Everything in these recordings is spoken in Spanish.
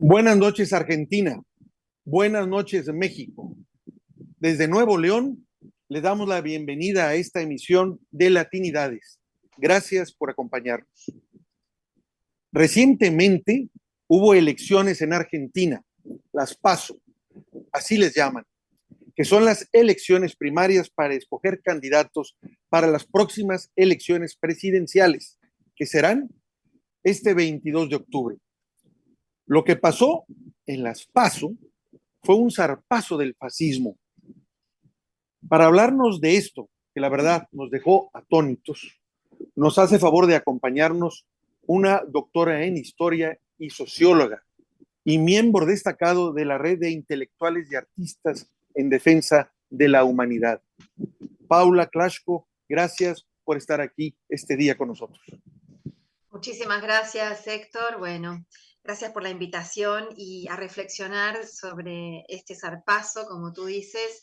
Buenas noches, Argentina. Buenas noches, México. Desde Nuevo León, le damos la bienvenida a esta emisión de Latinidades. Gracias por acompañarnos. Recientemente hubo elecciones en Argentina, las PASO, así les llaman, que son las elecciones primarias para escoger candidatos para las próximas elecciones presidenciales, que serán este 22 de octubre. Lo que pasó en las PASO fue un zarpazo del fascismo. Para hablarnos de esto, que la verdad nos dejó atónitos, nos hace favor de acompañarnos una doctora en historia y socióloga y miembro destacado de la red de intelectuales y artistas en defensa de la humanidad. Paula Klaschko, gracias por estar aquí este día con nosotros. Muchísimas gracias, Héctor. Bueno, gracias por la invitación y a reflexionar sobre este zarpazo, como tú dices,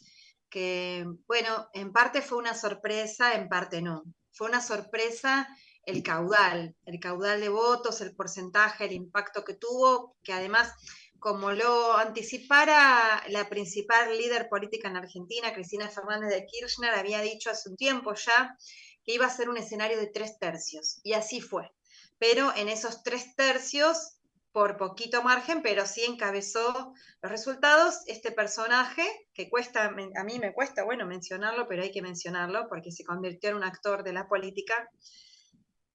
que, bueno, en parte fue una sorpresa, en parte no. Fue una sorpresa el caudal de votos, el porcentaje, el impacto que tuvo, que además, como lo anticipara la principal líder política en Argentina, Cristina Fernández de Kirchner, había dicho hace un tiempo ya que iba a ser un escenario de 3/3, y así fue. Pero en esos 3/3, por poquito margen, pero sí encabezó los resultados, este personaje, que cuesta, a mí me cuesta, bueno, mencionarlo, pero hay que mencionarlo, porque se convirtió en un actor de la política,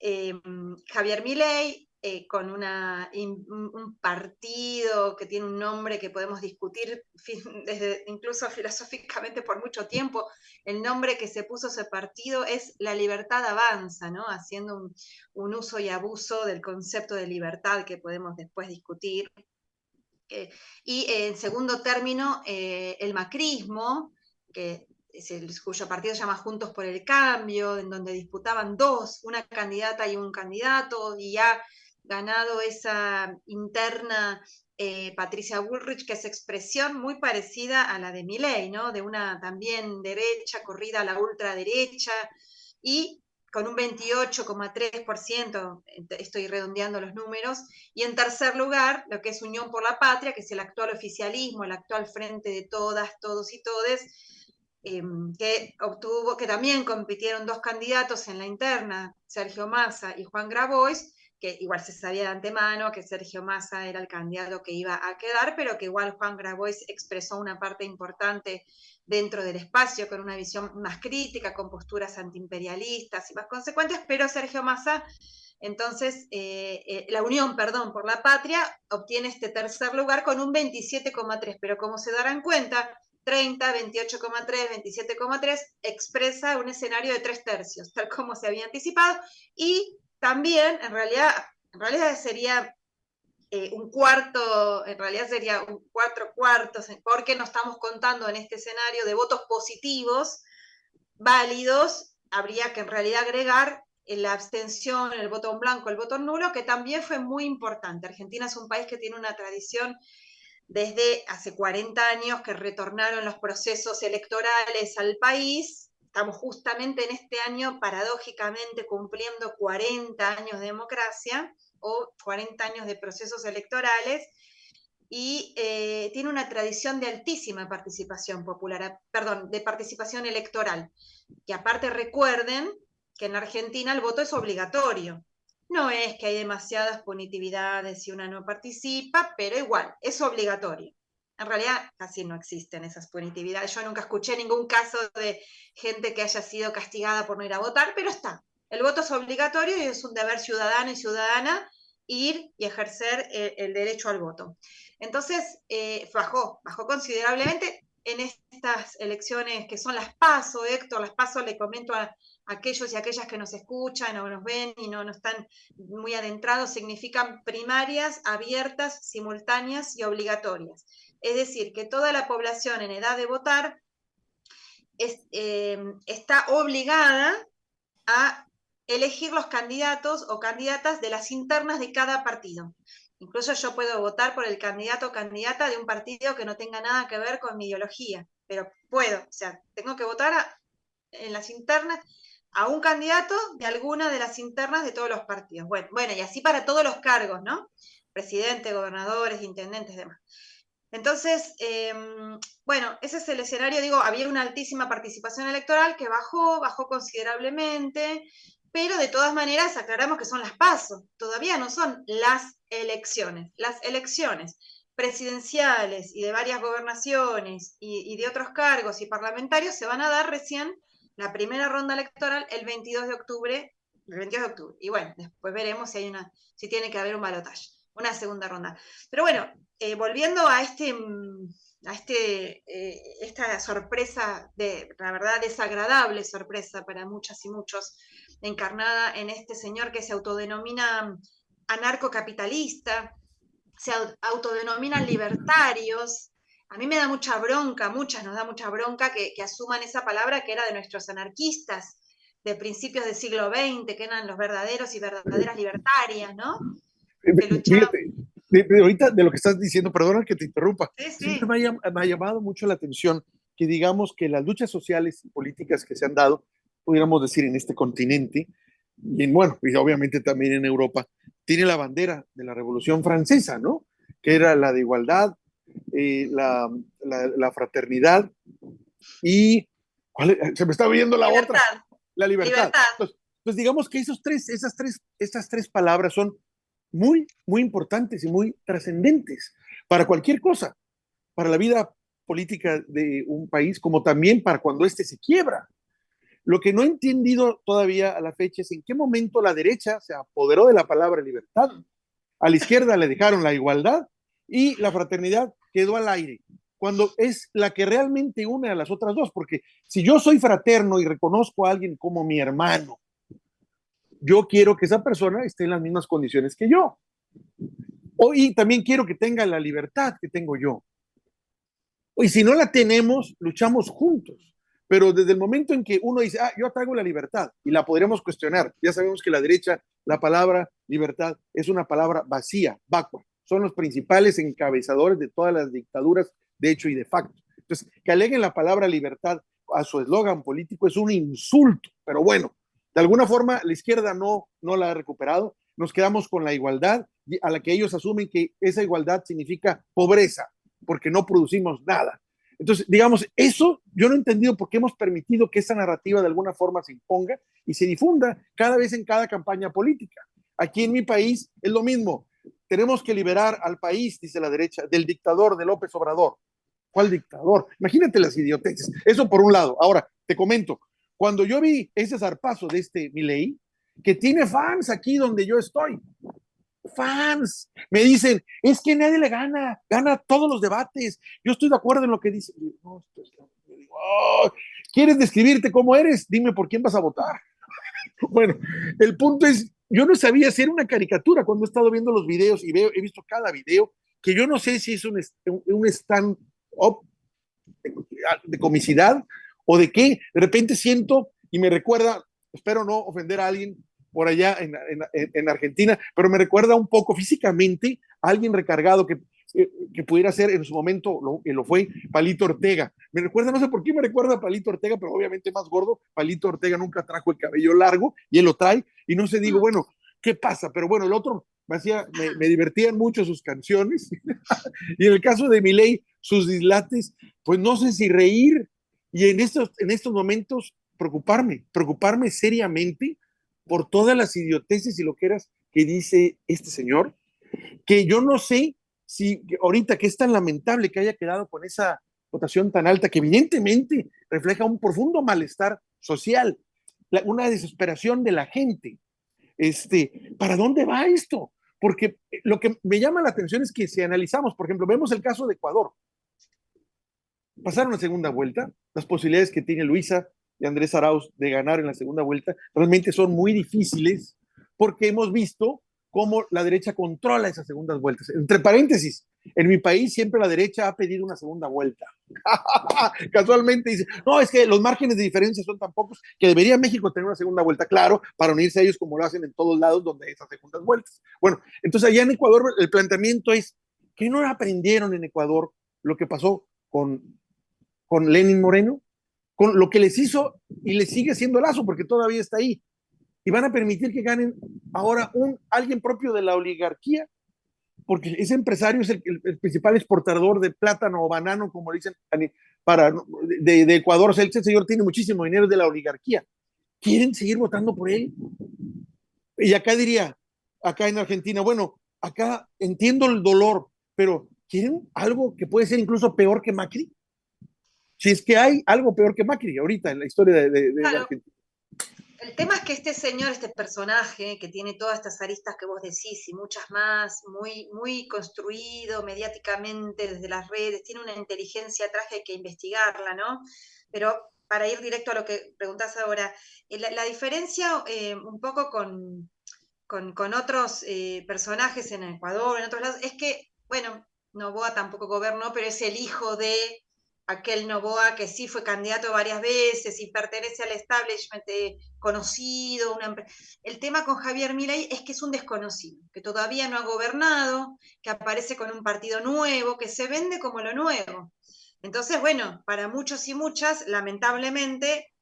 Javier Milei, con un partido que tiene un nombre que podemos discutir desde, incluso filosóficamente por mucho tiempo. El nombre que se puso ese partido es La Libertad Avanza, ¿no? Haciendo un uso y abuso del concepto de libertad que podemos después discutir. Y en segundo término, el macrismo, cuyo partido se llama Juntos por el Cambio, en donde disputaban dos, una candidata y un candidato, y ha ganado esa interna Patricia Bullrich, que es expresión muy parecida a la de Milei, ¿no? De una también derecha corrida a la ultraderecha, y con un 28,3%, estoy redondeando los números, y en tercer lugar, lo que es Unión por la Patria, que es el actual oficialismo, el actual frente de todas, todos y todes, que también compitieron dos candidatos en la interna, Sergio Massa y Juan Grabois, que igual se sabía de antemano que Sergio Massa era el candidato que iba a quedar, pero que igual Juan Grabois expresó una parte importante dentro del espacio, con una visión más crítica, con posturas antiimperialistas y más consecuentes, pero Sergio Massa, entonces, la Unión, perdón, por la Patria, obtiene este tercer lugar con un 27,3, pero como se darán cuenta, 30, 28,3, 27,3, expresa un escenario de 3/3, tal como se había anticipado, y también, en realidad sería un cuarto, en realidad sería un 4/4, porque no estamos contando en este escenario de votos positivos, válidos, habría que en realidad agregar la abstención, el voto en blanco, el voto nulo, que también fue muy importante. Argentina es un país que tiene una tradición desde hace 40 años que retornaron los procesos electorales al país. Estamos justamente en este año, paradójicamente, cumpliendo 40 años de democracia o 40 años de procesos electorales, y tiene una tradición de altísima participación popular, perdón, de participación electoral, que aparte recuerden que en Argentina el voto es obligatorio. No es que hay demasiadas punitividades si una no participa, pero igual, es obligatorio. En realidad casi no existen esas punitividades. Yo nunca escuché ningún caso de gente que haya sido castigada por no ir a votar, pero está. El voto es obligatorio y es un deber ciudadano y ciudadana ir y ejercer el derecho al voto. Entonces, bajó considerablemente en estas elecciones que son las PASO, Héctor. Las PASO, le comento a aquellos y aquellas que nos escuchan o nos ven y no están muy adentrados, significan primarias abiertas, simultáneas y obligatorias. Es decir, que toda la población en edad de votar está obligada a elegir los candidatos o candidatas de las internas de cada partido. Incluso yo puedo votar por el candidato o candidata de un partido que no tenga nada que ver con mi ideología, pero puedo, o sea, tengo que votar en las internas a un candidato de alguna de las internas de todos los partidos. Bueno, y así para todos los cargos, ¿no? presidente, gobernadores, intendentes, demás. Entonces, bueno, ese es el escenario, digo, había una altísima participación electoral que bajó considerablemente, pero de todas maneras aclaramos que son las PASO, todavía no son las elecciones. Las elecciones presidenciales y de varias gobernaciones y de otros cargos y parlamentarios se van a dar recién la primera ronda electoral el 22 de octubre, Y bueno, después veremos si tiene que haber un balotaje, una segunda ronda. Pero bueno, volviendo a esta sorpresa, la verdad, desagradable sorpresa para muchas y muchos, encarnada en este señor que se autodenomina anarcocapitalista, se autodenominan libertarios. A mí me da mucha bronca, nos da mucha bronca que asuman esa palabra que era de nuestros anarquistas de principios del siglo XX, que eran los verdaderos y verdaderas libertarias, ¿no? Que luchaban. Fíjate, ahorita de lo que estás diciendo, perdona que te interrumpa, Sí, siempre sí. me ha llamado mucho la atención que digamos que las luchas sociales y políticas que se han dado, pudiéramos decir, en este continente, y bueno, y obviamente también en Europa, tiene la bandera de la Revolución Francesa, ¿no? Que era la de igualdad, la fraternidad y se me está viendo la otra, Libertad. la libertad. Libertad. Entonces, pues digamos que estas tres palabras son muy, muy importantes y muy trascendentes para cualquier cosa, para la vida política de un país, como también para cuando éste se quiebra. Lo que no he entendido todavía a la fecha es en qué momento la derecha se apoderó de la palabra libertad. A la izquierda le dejaron la igualdad y la fraternidad quedó al aire, cuando es la que realmente une a las otras dos, porque si yo soy fraterno y reconozco a alguien como mi hermano, yo quiero que esa persona esté en las mismas condiciones que yo. Y también quiero que tenga la libertad que tengo yo. Y si no la tenemos, luchamos juntos. Pero desde el momento en que uno dice, yo traigo la libertad, y la podríamos cuestionar, ya sabemos que la derecha, la palabra libertad es una palabra vacía, vacua. Son los principales encabezadores de todas las dictaduras, de hecho y de facto. Entonces, que aleguen la palabra libertad a su eslogan político es un insulto, pero bueno, de alguna forma la izquierda no la ha recuperado. Nos quedamos con la igualdad, a la que ellos asumen que esa igualdad significa pobreza, porque no producimos nada. Entonces, digamos, eso yo no he entendido por qué hemos permitido que esa narrativa de alguna forma se imponga y se difunda cada vez en cada campaña política. Aquí en mi país es lo mismo. Tenemos que liberar al país, dice la derecha, del dictador de López Obrador. ¿Cuál dictador? Imagínate las idioteces. Eso por un lado. Ahora, te comento, cuando yo vi ese zarpazo de este Milei, que tiene fans aquí donde yo estoy, fans. Me dicen, es que nadie le gana todos los debates. Yo estoy de acuerdo en lo que dice. No, oh, ¿quieres describirte cómo eres? Dime por quién vas a votar. Bueno, el punto es, yo no sabía si era una caricatura cuando he estado viendo los videos y he visto cada video, que yo no sé si es un stand-up de comicidad o de qué. De repente siento y me recuerda, espero no ofender a alguien por allá en Argentina, pero me recuerda un poco físicamente a alguien recargado que pudiera ser en su momento, lo fue Palito Ortega. Me recuerda, no sé por qué me recuerda a Palito Ortega, pero obviamente más gordo. Palito Ortega nunca trajo el cabello largo y él lo trae, y no sé, digo, bueno, ¿qué pasa? Pero bueno, el otro me divertían mucho sus canciones, y en el caso de Milei, sus dislates, pues no sé si reír, y en estos momentos preocuparme seriamente por todas las idioteces y loqueras que dice este señor, que yo no sé si ahorita que es tan lamentable que haya quedado con esa votación tan alta, que evidentemente refleja un profundo malestar social, una desesperación de la gente. ¿Para dónde va esto? Porque lo que me llama la atención es que si analizamos, por ejemplo, vemos el caso de Ecuador, pasaron la segunda vuelta, las posibilidades que tiene Luisa y Andrés Arauz de ganar en la segunda vuelta realmente son muy difíciles, porque hemos visto cómo la derecha controla esas segundas vueltas. Entre paréntesis, en mi país siempre la derecha ha pedido una segunda vuelta. Casualmente dice, no, es que los márgenes de diferencia son tan pocos que debería México tener una segunda vuelta, claro, para unirse a ellos como lo hacen en todos lados donde hay esas segundas vueltas. Bueno, entonces allá en Ecuador el planteamiento es que no aprendieron en Ecuador lo que pasó con Lenin Moreno, con lo que les hizo y les sigue haciendo Lazo, porque todavía está ahí. Y van a permitir que ganen ahora alguien propio de la oligarquía. porque ese empresario es el principal exportador de plátano o banano, como dicen, para, de Ecuador. O sea, ese señor tiene muchísimo dinero de la oligarquía. ¿Quieren seguir votando por él? Y acá diría, acá en Argentina, bueno, acá entiendo el dolor, pero ¿quieren algo que puede ser incluso peor que Macri? Si es que hay algo peor que Macri ahorita en la historia de Claro, Argentina. el tema es que este señor, este personaje que tiene todas estas aristas que vos decís y muchas más, muy, muy construido mediáticamente desde las redes, tiene una inteligencia atrás que hay que investigarla, ¿no? Pero para ir directo a lo que preguntás ahora, la diferencia un poco con otros personajes en Ecuador, en otros lados, es que, bueno, Noboa tampoco gobernó, pero es el hijo de aquel Noboa que sí fue candidato varias veces y pertenece al establishment conocido. El tema con Javier Milei es que es un desconocido, que todavía no ha gobernado, que aparece con un partido nuevo, que se vende como lo nuevo. Entonces, bueno, para muchos y muchas, lamentablemente,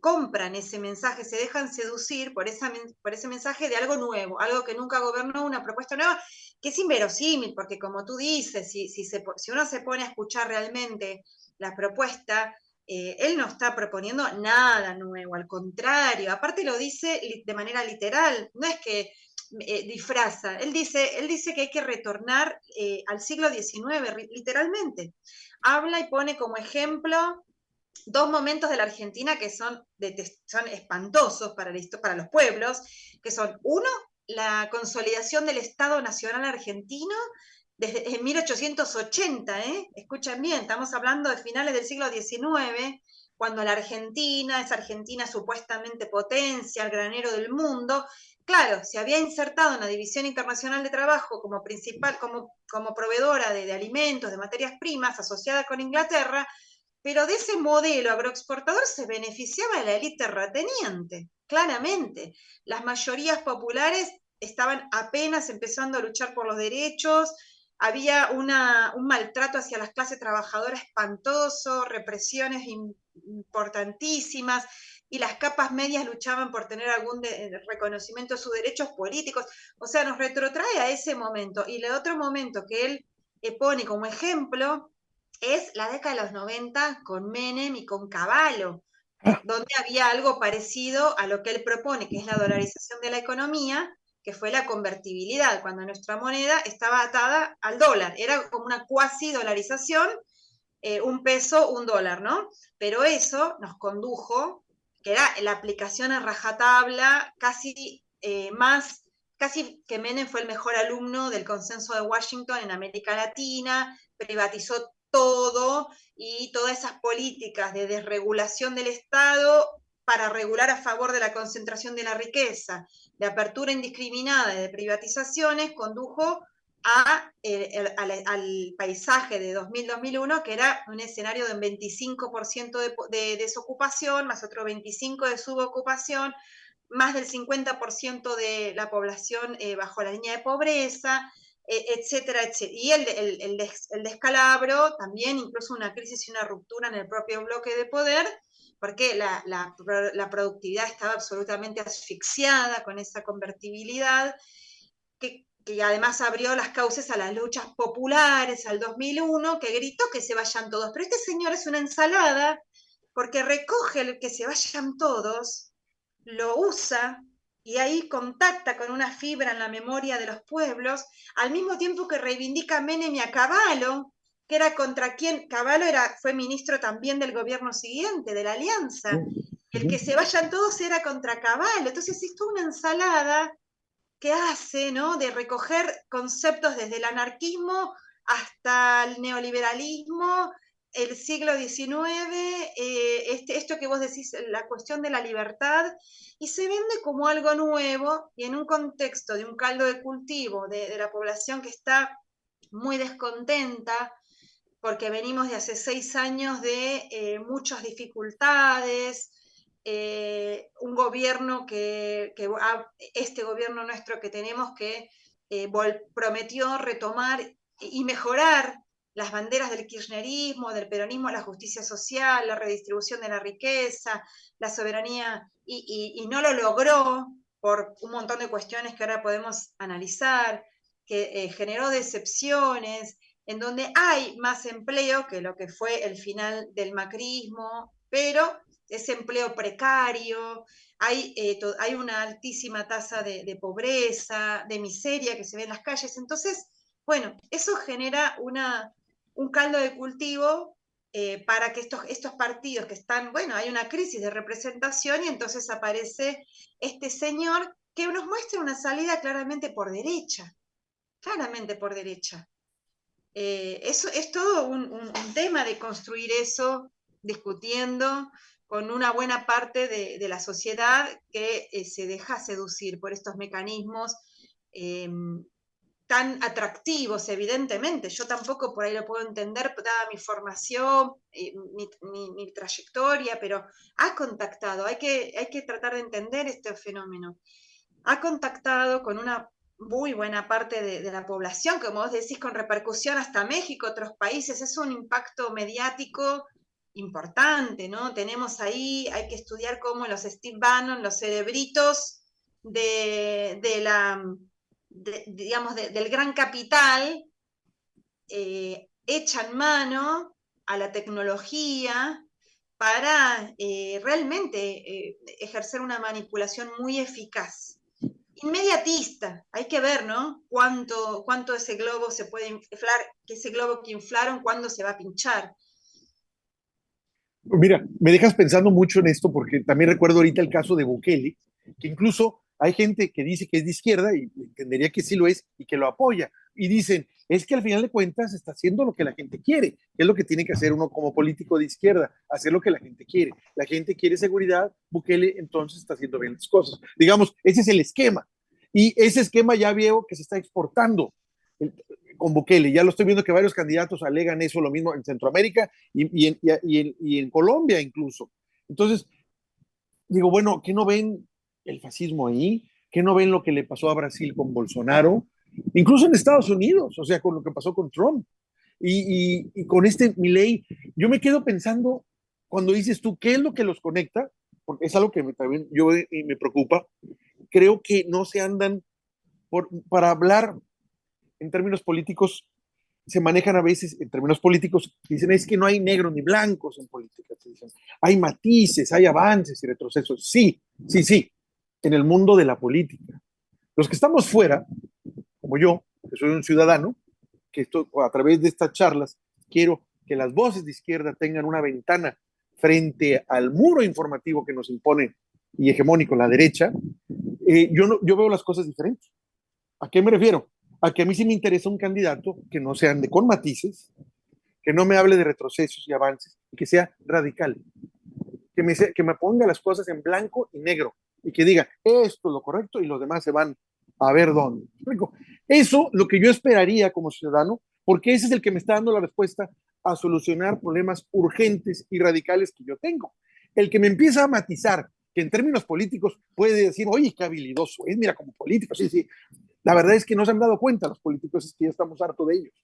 compran ese mensaje, se dejan seducir por ese mensaje de algo nuevo, algo que nunca gobernó, una propuesta nueva, que es inverosímil, porque como tú dices, si uno se pone a escuchar realmente la propuesta, él no está proponiendo nada nuevo, al contrario, aparte lo dice de manera literal, no es que disfraza, él dice que hay que retornar al siglo XIX, literalmente. Habla y pone como ejemplo dos momentos de la Argentina que son espantosos para los pueblos, que son, uno, la consolidación del Estado Nacional Argentino desde 1880, ¿eh? Escuchen bien, estamos hablando de finales del siglo XIX, cuando esa Argentina supuestamente potencia, el granero del mundo, claro, se había insertado en la División Internacional de Trabajo como principal, como proveedora de alimentos, de materias primas, asociada con Inglaterra, pero de ese modelo agroexportador se beneficiaba la élite terrateniente, claramente. Las mayorías populares estaban apenas empezando a luchar por los derechos, había un maltrato hacia las clases trabajadoras espantoso, represiones importantísimas, y las capas medias luchaban por tener algún reconocimiento de sus derechos políticos. O sea, nos retrotrae a ese momento. Y el otro momento que él pone como ejemplo es la década de los 90 con Menem y con Cavallo, donde había algo parecido a lo que él propone, que es la dolarización de la economía, que fue la convertibilidad, cuando nuestra moneda estaba atada al dólar. Era como una cuasi dolarización, un peso, un dólar, ¿no? Pero eso nos condujo, que era la aplicación a rajatabla, casi que Menem fue el mejor alumno del consenso de Washington en América Latina, privatizó todo y todas esas políticas de desregulación del Estado para regular a favor de la concentración de la riqueza, de apertura indiscriminada y de privatizaciones, condujo al paisaje de 2000-2001, que era un escenario de un 25% de desocupación, más otro 25% de subocupación, más del 50% de la población bajo la línea de pobreza, etcétera, etcétera. Y el descalabro, también incluso una crisis y una ruptura en el propio bloque de poder, porque la productividad estaba absolutamente asfixiada con esa convertibilidad, que además abrió las causas a las luchas populares al 2001, que gritó que se vayan todos. Pero este señor es una ensalada, porque recoge el que se vayan todos, lo usa y ahí contacta con una fibra en la memoria de los pueblos, al mismo tiempo que reivindica a Menem y a Cavallo, que era contra quien Cavallo fue ministro también del gobierno siguiente, de la Alianza. El que se vayan todos era contra Cavallo. Entonces es toda una ensalada que hace, ¿no? De recoger conceptos desde el anarquismo hasta el neoliberalismo, el siglo XIX, esto que vos decís, la cuestión de la libertad, y se vende como algo nuevo y en un contexto de un caldo de cultivo de la población que está muy descontenta, porque venimos de hace 6 años de muchas dificultades, un gobierno este gobierno nuestro que tenemos que prometió retomar y mejorar las banderas del kirchnerismo, del peronismo, la justicia social, la redistribución de la riqueza, la soberanía, y no lo logró por un montón de cuestiones que ahora podemos analizar. que generó decepciones, en donde hay más empleo que lo que fue el final del macrismo, pero es empleo precario, hay una altísima tasa de pobreza, de miseria que se ve en las calles. Entonces, bueno, eso genera un caldo de cultivo para que estos partidos que están, bueno, hay una crisis de representación y entonces aparece este señor que nos muestra una salida claramente por derecha. Eso es todo un tema de construir eso, discutiendo con una buena parte de la sociedad que se deja seducir por estos mecanismos eh, tan atractivos, evidentemente. Yo tampoco por ahí lo puedo entender, dada mi formación, mi trayectoria, pero ha contactado, hay que tratar de entender este fenómeno. Ha contactado con una muy buena parte de la población, como vos decís, con repercusión hasta México, otros países. Es un impacto mediático importante, ¿no? Tenemos ahí, hay que estudiar cómo los Steve Bannon, los cerebritos de la, digamos, del gran capital, echan mano a la tecnología para realmente ejercer una manipulación muy eficaz. Inmediatista, hay que ver, ¿no? Cuánto ese globo se puede inflar, que ese globo que inflaron, cuándo se va a pinchar. Mira, me dejas pensando mucho en esto porque también recuerdo ahorita el caso de Bukele, que incluso hay gente que dice que es de izquierda y entendería que sí lo es y que lo apoya. Y dicen, es que al final de cuentas está haciendo lo que la gente quiere, que es lo que tiene que hacer uno como político de izquierda, hacer lo que la gente quiere. La gente quiere seguridad, Bukele entonces está haciendo bien las cosas. Digamos, ese es el esquema. Y ese esquema ya veo que se está exportando con Bukele. Ya lo estoy viendo que varios candidatos alegan eso, lo mismo en Centroamérica y en Colombia incluso. Entonces, digo, bueno, ¿qué no ven el fascismo ahí? ¿Qué no ven lo que le pasó a Brasil con Bolsonaro? Incluso en Estados Unidos, o sea, con lo que pasó con Trump. Y con este Milei, yo me quedo pensando, cuando dices tú, ¿qué es lo que los conecta? Porque es algo que también me preocupa. Creo que no se andan para hablar en términos políticos, se manejan a veces en términos políticos, dicen es que no hay negros ni blancos en política, dicen, hay matices, hay avances y retrocesos. Sí, sí, sí, en el mundo de la política. Los que estamos fuera, como yo, que soy un ciudadano, que esto, a través de estas charlas quiero que las voces de izquierda tengan una ventana frente al muro informativo que nos impone y hegemónico la derecha, yo veo las cosas diferentes. ¿A qué me refiero? A que a mí sí me interesa un candidato que no se ande con matices, que no me hable de retrocesos y avances, y que sea radical, que me ponga las cosas en blanco y negro, y que diga, esto es lo correcto y los demás se van a ver dónde. Eso lo que yo esperaría como ciudadano, porque ese es el que me está dando la respuesta a solucionar problemas urgentes y radicales que yo tengo. El que me empieza a matizar, que en términos políticos puede decir, oye, qué habilidoso es, mira, como político, sí, sí, la verdad es que no se han dado cuenta los políticos, es que ya estamos hartos de ellos.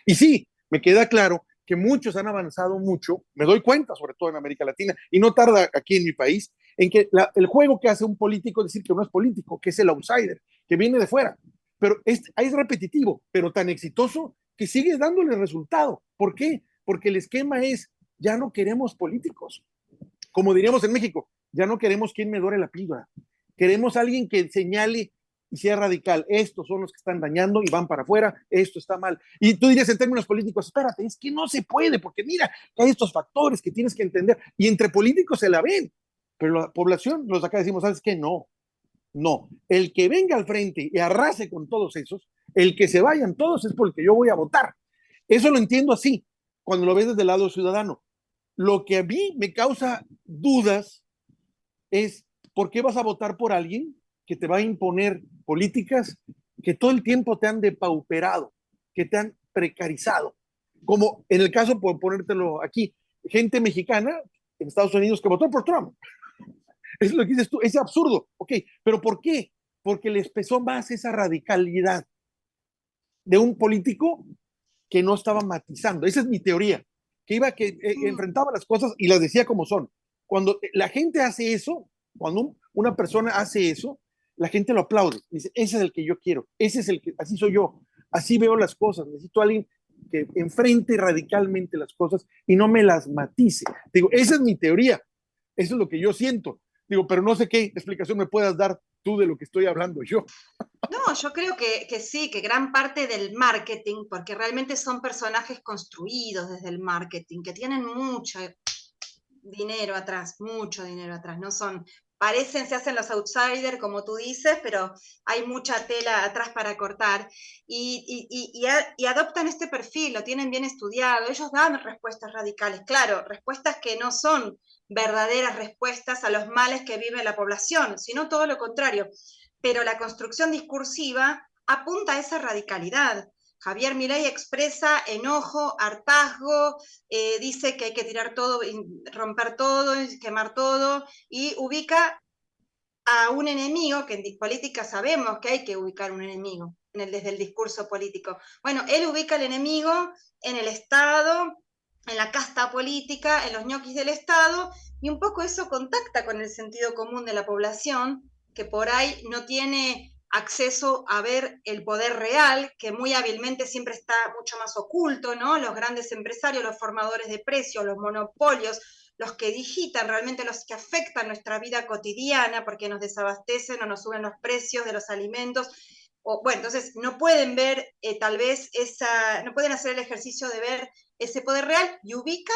Y sí, me queda claro que muchos han avanzado mucho, me doy cuenta, sobre todo en América Latina, y no tarda aquí en mi país, en que el juego que hace un político es decir que no es político, que es el outsider, que viene de fuera. Pero es repetitivo, pero tan exitoso que sigue dándole resultado. ¿Por qué? Porque el esquema es, ya no queremos políticos. Como diríamos en México, ya no queremos quien me dore la píldora. Queremos alguien que señale y sea radical. Estos son los que están dañando y van para afuera, esto está mal. Y tú dirías en términos políticos, espérate, es que no se puede, porque mira, hay estos factores que tienes que entender. Y entre políticos se la ven, pero la población, los de acá decimos, ¿sabes qué? No, no. El que venga al frente y arrase con todos esos, el que se vayan todos es porque yo voy a votar. Eso lo entiendo así, cuando lo ves desde el lado ciudadano. Lo que a mí me causa dudas es por qué vas a votar por alguien que te va a imponer políticas que todo el tiempo te han depauperado, que te han precarizado. Como en el caso, por ponértelo aquí, gente mexicana en Estados Unidos que votó por Trump. Es lo que dices tú, es absurdo. Ok, pero ¿por qué? Porque les pesó más esa radicalidad de un político que no estaba matizando. Esa es mi teoría, que iba que enfrentaba las cosas y las decía como son. Cuando la gente hace eso, cuando una persona hace eso, la gente lo aplaude. Dice, ese es el que yo quiero, ese es el que, así soy yo, así veo las cosas. Necesito a alguien que enfrente radicalmente las cosas y no me las matice. Digo, esa es mi teoría, eso es lo que yo siento. Digo, pero no sé qué explicación me puedas dar tú de lo que estoy hablando yo. No, yo creo que sí, que gran parte del marketing, porque realmente son personajes construidos desde el marketing, que tienen mucho dinero atrás, mucho dinero atrás, no son, parecen, se hacen los outsiders, como tú dices, pero hay mucha tela atrás para cortar, y adoptan este perfil, lo tienen bien estudiado, ellos dan respuestas radicales, claro, respuestas que no son verdaderas respuestas a los males que vive la población, sino todo lo contrario, pero la construcción discursiva apunta a esa radicalidad. Javier Milei expresa enojo, hartazgo, dice que hay que tirar todo, romper todo, quemar todo, y ubica a un enemigo, que en política sabemos que hay que ubicar un enemigo desde el discurso político. Bueno, él ubica al enemigo en el Estado, en la casta política, en los ñoquis del Estado, y un poco eso contacta con el sentido común de la población, que por ahí no tiene acceso a ver el poder real, que muy hábilmente siempre está mucho más oculto, ¿no? Los grandes empresarios, los formadores de precios, los monopolios, los que digitan, realmente los que afectan nuestra vida cotidiana porque nos desabastecen o nos suben los precios de los alimentos. O, bueno, entonces no pueden ver tal vez no pueden hacer el ejercicio de ver ese poder real y ubican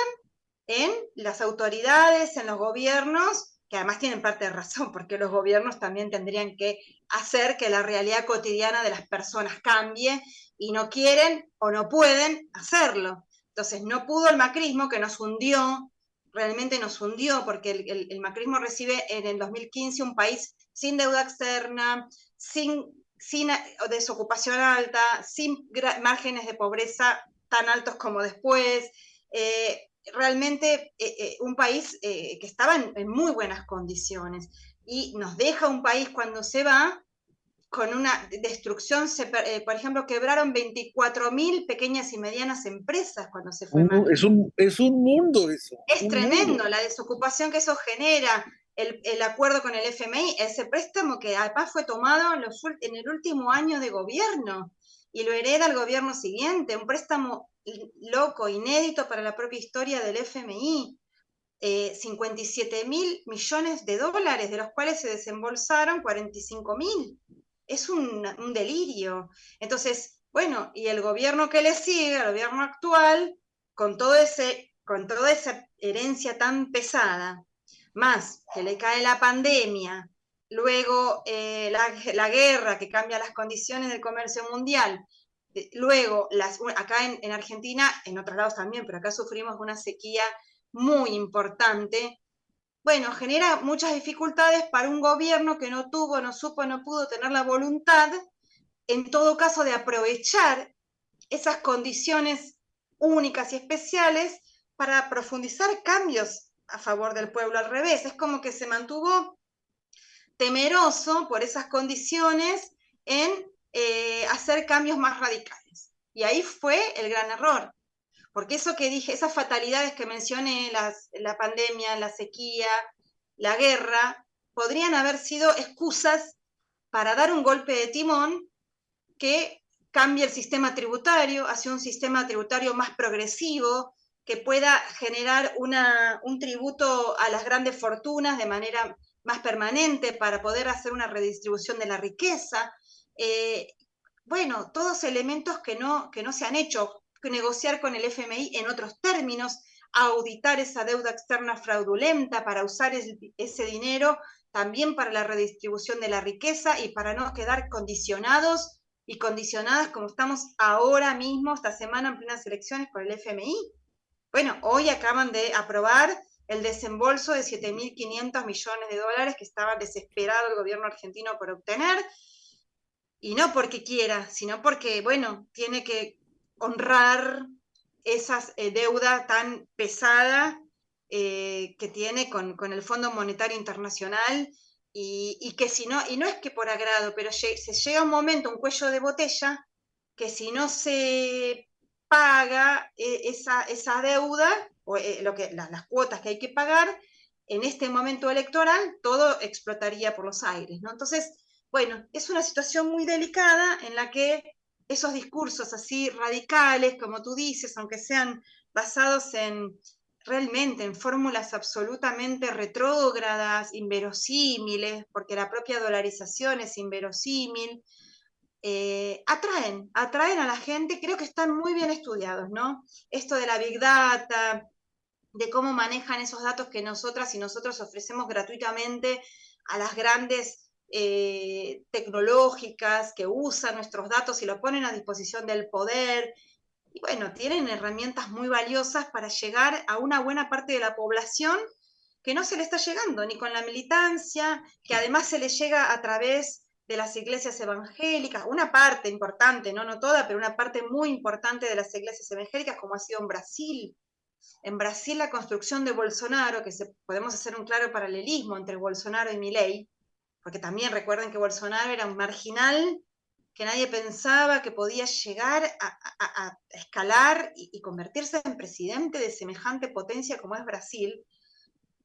en las autoridades, en los gobiernos, que además tienen parte de razón, porque los gobiernos también tendrían que hacer que la realidad cotidiana de las personas cambie y no quieren o no pueden hacerlo. Entonces no pudo el macrismo, que nos hundió, realmente nos hundió, porque el macrismo recibe en el 2015 un país sin deuda externa, sin desocupación alta, sin márgenes de pobreza tan altos como después, realmente un país que estaba en muy buenas condiciones, y nos deja un país cuando se va con una destrucción, por ejemplo, quebraron 24.000 pequeñas y medianas empresas cuando se fue Macri. Es un mundo eso, Es un mundo. tremendo la desocupación que eso genera, el acuerdo con el FMI, ese préstamo que además fue tomado en el último año de gobierno y lo hereda el gobierno siguiente, un préstamo loco, inédito para la propia historia del FMI. 57.000 millones de dólares, de los cuales se desembolsaron 45.000. Es un delirio. Entonces, bueno, y el gobierno que le sigue, el gobierno actual, con toda esa herencia tan pesada, más que le cae la pandemia, luego la guerra que cambia las condiciones del comercio mundial, luego acá en Argentina, en otros lados también, pero acá sufrimos una sequía muy importante, bueno, genera muchas dificultades para un gobierno que no tuvo, no supo, no pudo tener la voluntad, en todo caso, de aprovechar esas condiciones únicas y especiales para profundizar cambios a favor del pueblo. Al revés, es como que se mantuvo temeroso por esas condiciones en hacer cambios más radicales. Y ahí fue el gran error. Porque eso que dije, esas fatalidades que mencioné, la pandemia, la sequía, la guerra, podrían haber sido excusas para dar un golpe de timón que cambie el sistema tributario hacia un sistema tributario más progresivo, que pueda generar un tributo a las grandes fortunas de manera más permanente para poder hacer una redistribución de la riqueza. Bueno, todos elementos que no se han hecho, negociar con el FMI en otros términos, auditar esa deuda externa fraudulenta para usar ese dinero también para la redistribución de la riqueza y para no quedar condicionados y condicionadas como estamos ahora mismo, esta semana en plenas elecciones por el FMI. Bueno, hoy acaban de aprobar el desembolso de 7.500 millones de dólares que estaba desesperado el gobierno argentino por obtener, y no porque quiera, sino porque, bueno, tiene que honrar esa deuda tan pesada que tiene con el Fondo Monetario Internacional, y que si no, y no es que por agrado, pero se llega un momento, un cuello de botella, que si no se paga esa deuda, o las cuotas que hay que pagar, en este momento electoral, todo explotaría por los aires, ¿no? Entonces, Bueno, es una situación muy delicada en la que esos discursos así radicales, como tú dices, aunque sean basados en realmente en fórmulas absolutamente retrógradas, inverosímiles, porque la propia dolarización es inverosímil, atraen a la gente, creo que están muy bien estudiados, ¿no? Esto de la Big Data, de cómo manejan esos datos que nosotras y nosotros ofrecemos gratuitamente a las grandes tecnológicas que usan nuestros datos y lo ponen a disposición del poder. Y bueno, tienen herramientas muy valiosas para llegar a una buena parte de la población que no se le está llegando, ni con la militancia, que además se le llega a través de las iglesias evangélicas, una parte importante, no toda, pero una parte muy importante de las iglesias evangélicas, como ha sido en Brasil. En Brasil la construcción de Bolsonaro, que podemos hacer un claro paralelismo entre Bolsonaro y Milei, porque también recuerden que Bolsonaro era un marginal que nadie pensaba que podía llegar a escalar y convertirse en presidente de semejante potencia como es Brasil.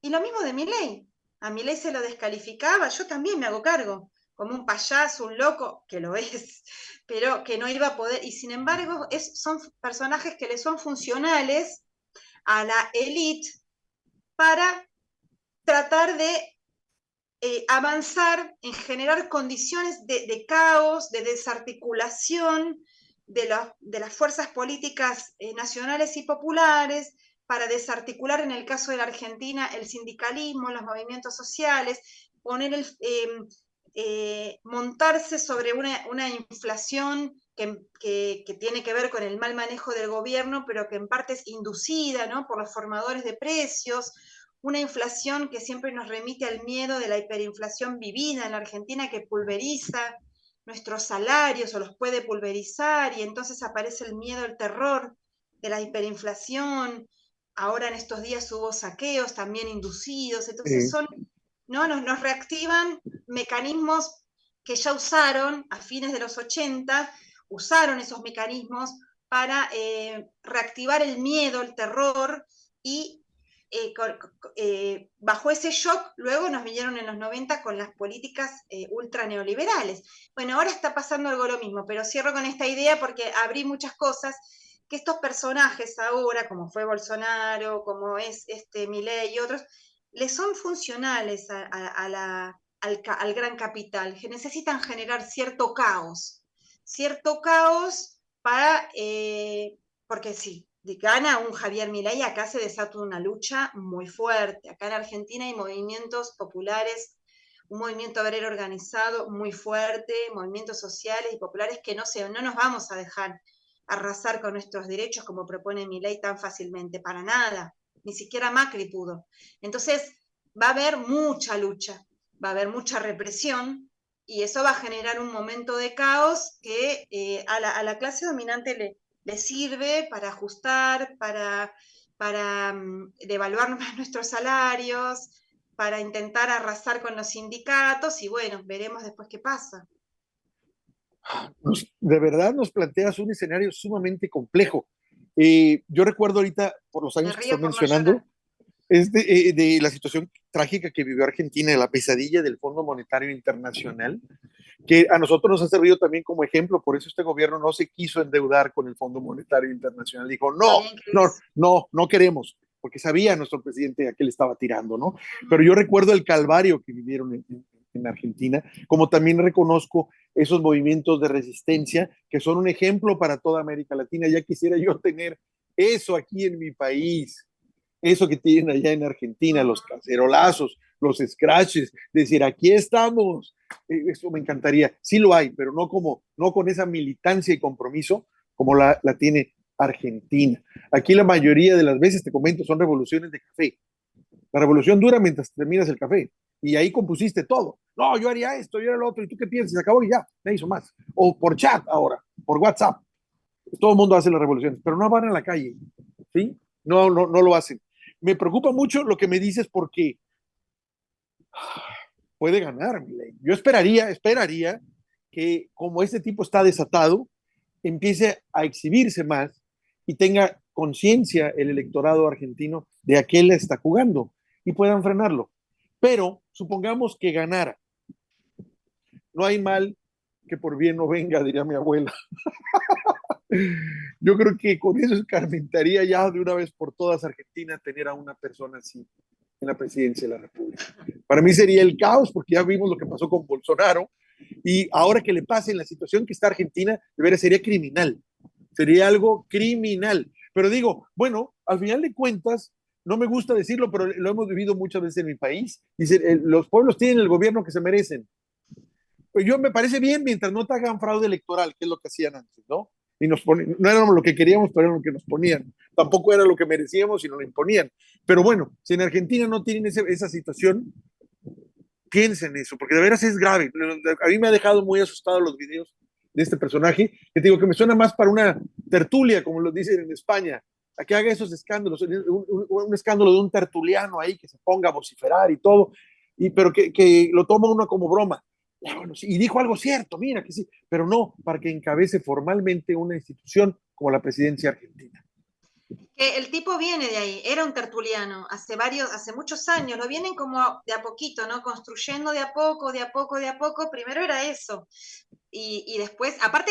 Y lo mismo de Milei. A Milei se lo descalificaba, yo también me hago cargo, como un payaso, un loco, que lo es, pero que no iba a poder, y sin embargo son personajes que le son funcionales a la élite para tratar de avanzar en generar condiciones de caos, de desarticulación de las fuerzas políticas nacionales y populares, para desarticular en el caso de la Argentina el sindicalismo, los movimientos sociales, poner montarse sobre una inflación que tiene que ver con el mal manejo del gobierno, pero que en parte es inducida, ¿no?, por los formadores de precios, una inflación que siempre nos remite al miedo de la hiperinflación vivida en la Argentina, que pulveriza nuestros salarios o los puede pulverizar, y entonces aparece el miedo, el terror de la hiperinflación. Ahora en estos días hubo saqueos también inducidos, entonces ¿no? Nos reactivan mecanismos que ya usaron a fines de los 80, usaron esos mecanismos para reactivar el miedo, el terror, y bajo ese shock luego nos vinieron en los 90 con las políticas ultra neoliberales. Bueno, ahora está pasando algo lo mismo, pero cierro con esta idea porque abrí muchas cosas, que estos personajes ahora, como fue Bolsonaro, como es Milei y otros, le son funcionales al gran capital, que necesitan generar cierto caos para, porque sí, gana un Javier Milei, acá se desata una lucha muy fuerte. Acá en Argentina hay movimientos populares, un movimiento obrero organizado muy fuerte, movimientos sociales y populares que no nos vamos a dejar arrasar con nuestros derechos como propone Milei tan fácilmente, para nada. Ni siquiera Macri pudo. Entonces, va a haber mucha lucha, va a haber mucha represión, y eso va a generar un momento de caos que a la clase dominante le sirve para ajustar, para devaluar más nuestros salarios, para intentar arrasar con los sindicatos, y bueno, veremos después qué pasa. De verdad nos planteas un escenario sumamente complejo. Yo recuerdo ahorita, por los Me años que estás río por no llorar. mencionando, de la situación trágica que vivió Argentina, de la pesadilla del Fondo Monetario Internacional, que a nosotros nos ha servido también como ejemplo. Por eso este gobierno no se quiso endeudar con el Fondo Monetario Internacional. Dijo, Lo no, bien que lo no, hizo. no, no queremos, porque sabía nuestro presidente a qué le estaba tirando, ¿no? Pero yo recuerdo el calvario que vivieron en Argentina, como también reconozco esos movimientos de resistencia que son un ejemplo para toda América Latina. Ya quisiera yo tener eso aquí en mi país, eso que tienen allá en Argentina, los cacerolazos, los scratches, decir, aquí estamos. Eso me encantaría. Sí lo hay, pero no con esa militancia y compromiso como la tiene Argentina. Aquí la mayoría de las veces, te comento, son revoluciones de café. La revolución dura mientras terminas el café. Y ahí compusiste todo. No, yo haría esto, yo haría lo otro. ¿Y tú qué piensas? Se acabó y ya, me hizo más. O por chat ahora, por WhatsApp. Todo el mundo hace las revoluciones, pero no van a la calle. ¿Sí? No lo hacen. Me preocupa mucho lo que me dices porque puede ganar. Yo esperaría que como este tipo está desatado, empiece a exhibirse más y tenga conciencia el electorado argentino de a qué le está jugando y puedan frenarlo. Pero supongamos que ganara. no hay mal que por bien no venga, diría mi abuela. Yo creo que con eso escarmentaría ya de una vez por todas Argentina tener a una persona así en la presidencia de la República. Para mí sería el caos, porque ya vimos lo que pasó con Bolsonaro, y ahora que le pase en la situación que está Argentina, de veras sería criminal, sería algo criminal. Pero digo, bueno, al final de cuentas, no me gusta decirlo, pero lo hemos vivido muchas veces en mi país. Dice, los pueblos tienen el gobierno que se merecen. Pues yo me parece bien mientras no te hagan fraude electoral, que es lo que hacían antes, ¿no? Y nos ponen, no éramos lo que queríamos, pero era lo que nos ponían. Tampoco era lo que merecíamos y nos lo imponían. Pero bueno, si en Argentina no tienen esa situación, piensen en eso, porque de veras es grave. A mí me ha dejado muy asustado los videos de este personaje, que te digo que me suena más para una tertulia, como lo dicen en España, a que haga esos escándalos, un escándalo de un tertuliano ahí que se ponga a vociferar y todo, pero que lo toma uno como broma. Ya, bueno, sí, y dijo algo cierto, mira que sí, pero no para que encabece formalmente una institución como la presidencia argentina. Que el tipo viene de ahí, era un tertuliano, hace muchos años, lo vienen como de a poquito, ¿no? Construyendo de a poco, de a poco, de a poco, primero era eso. Y después, aparte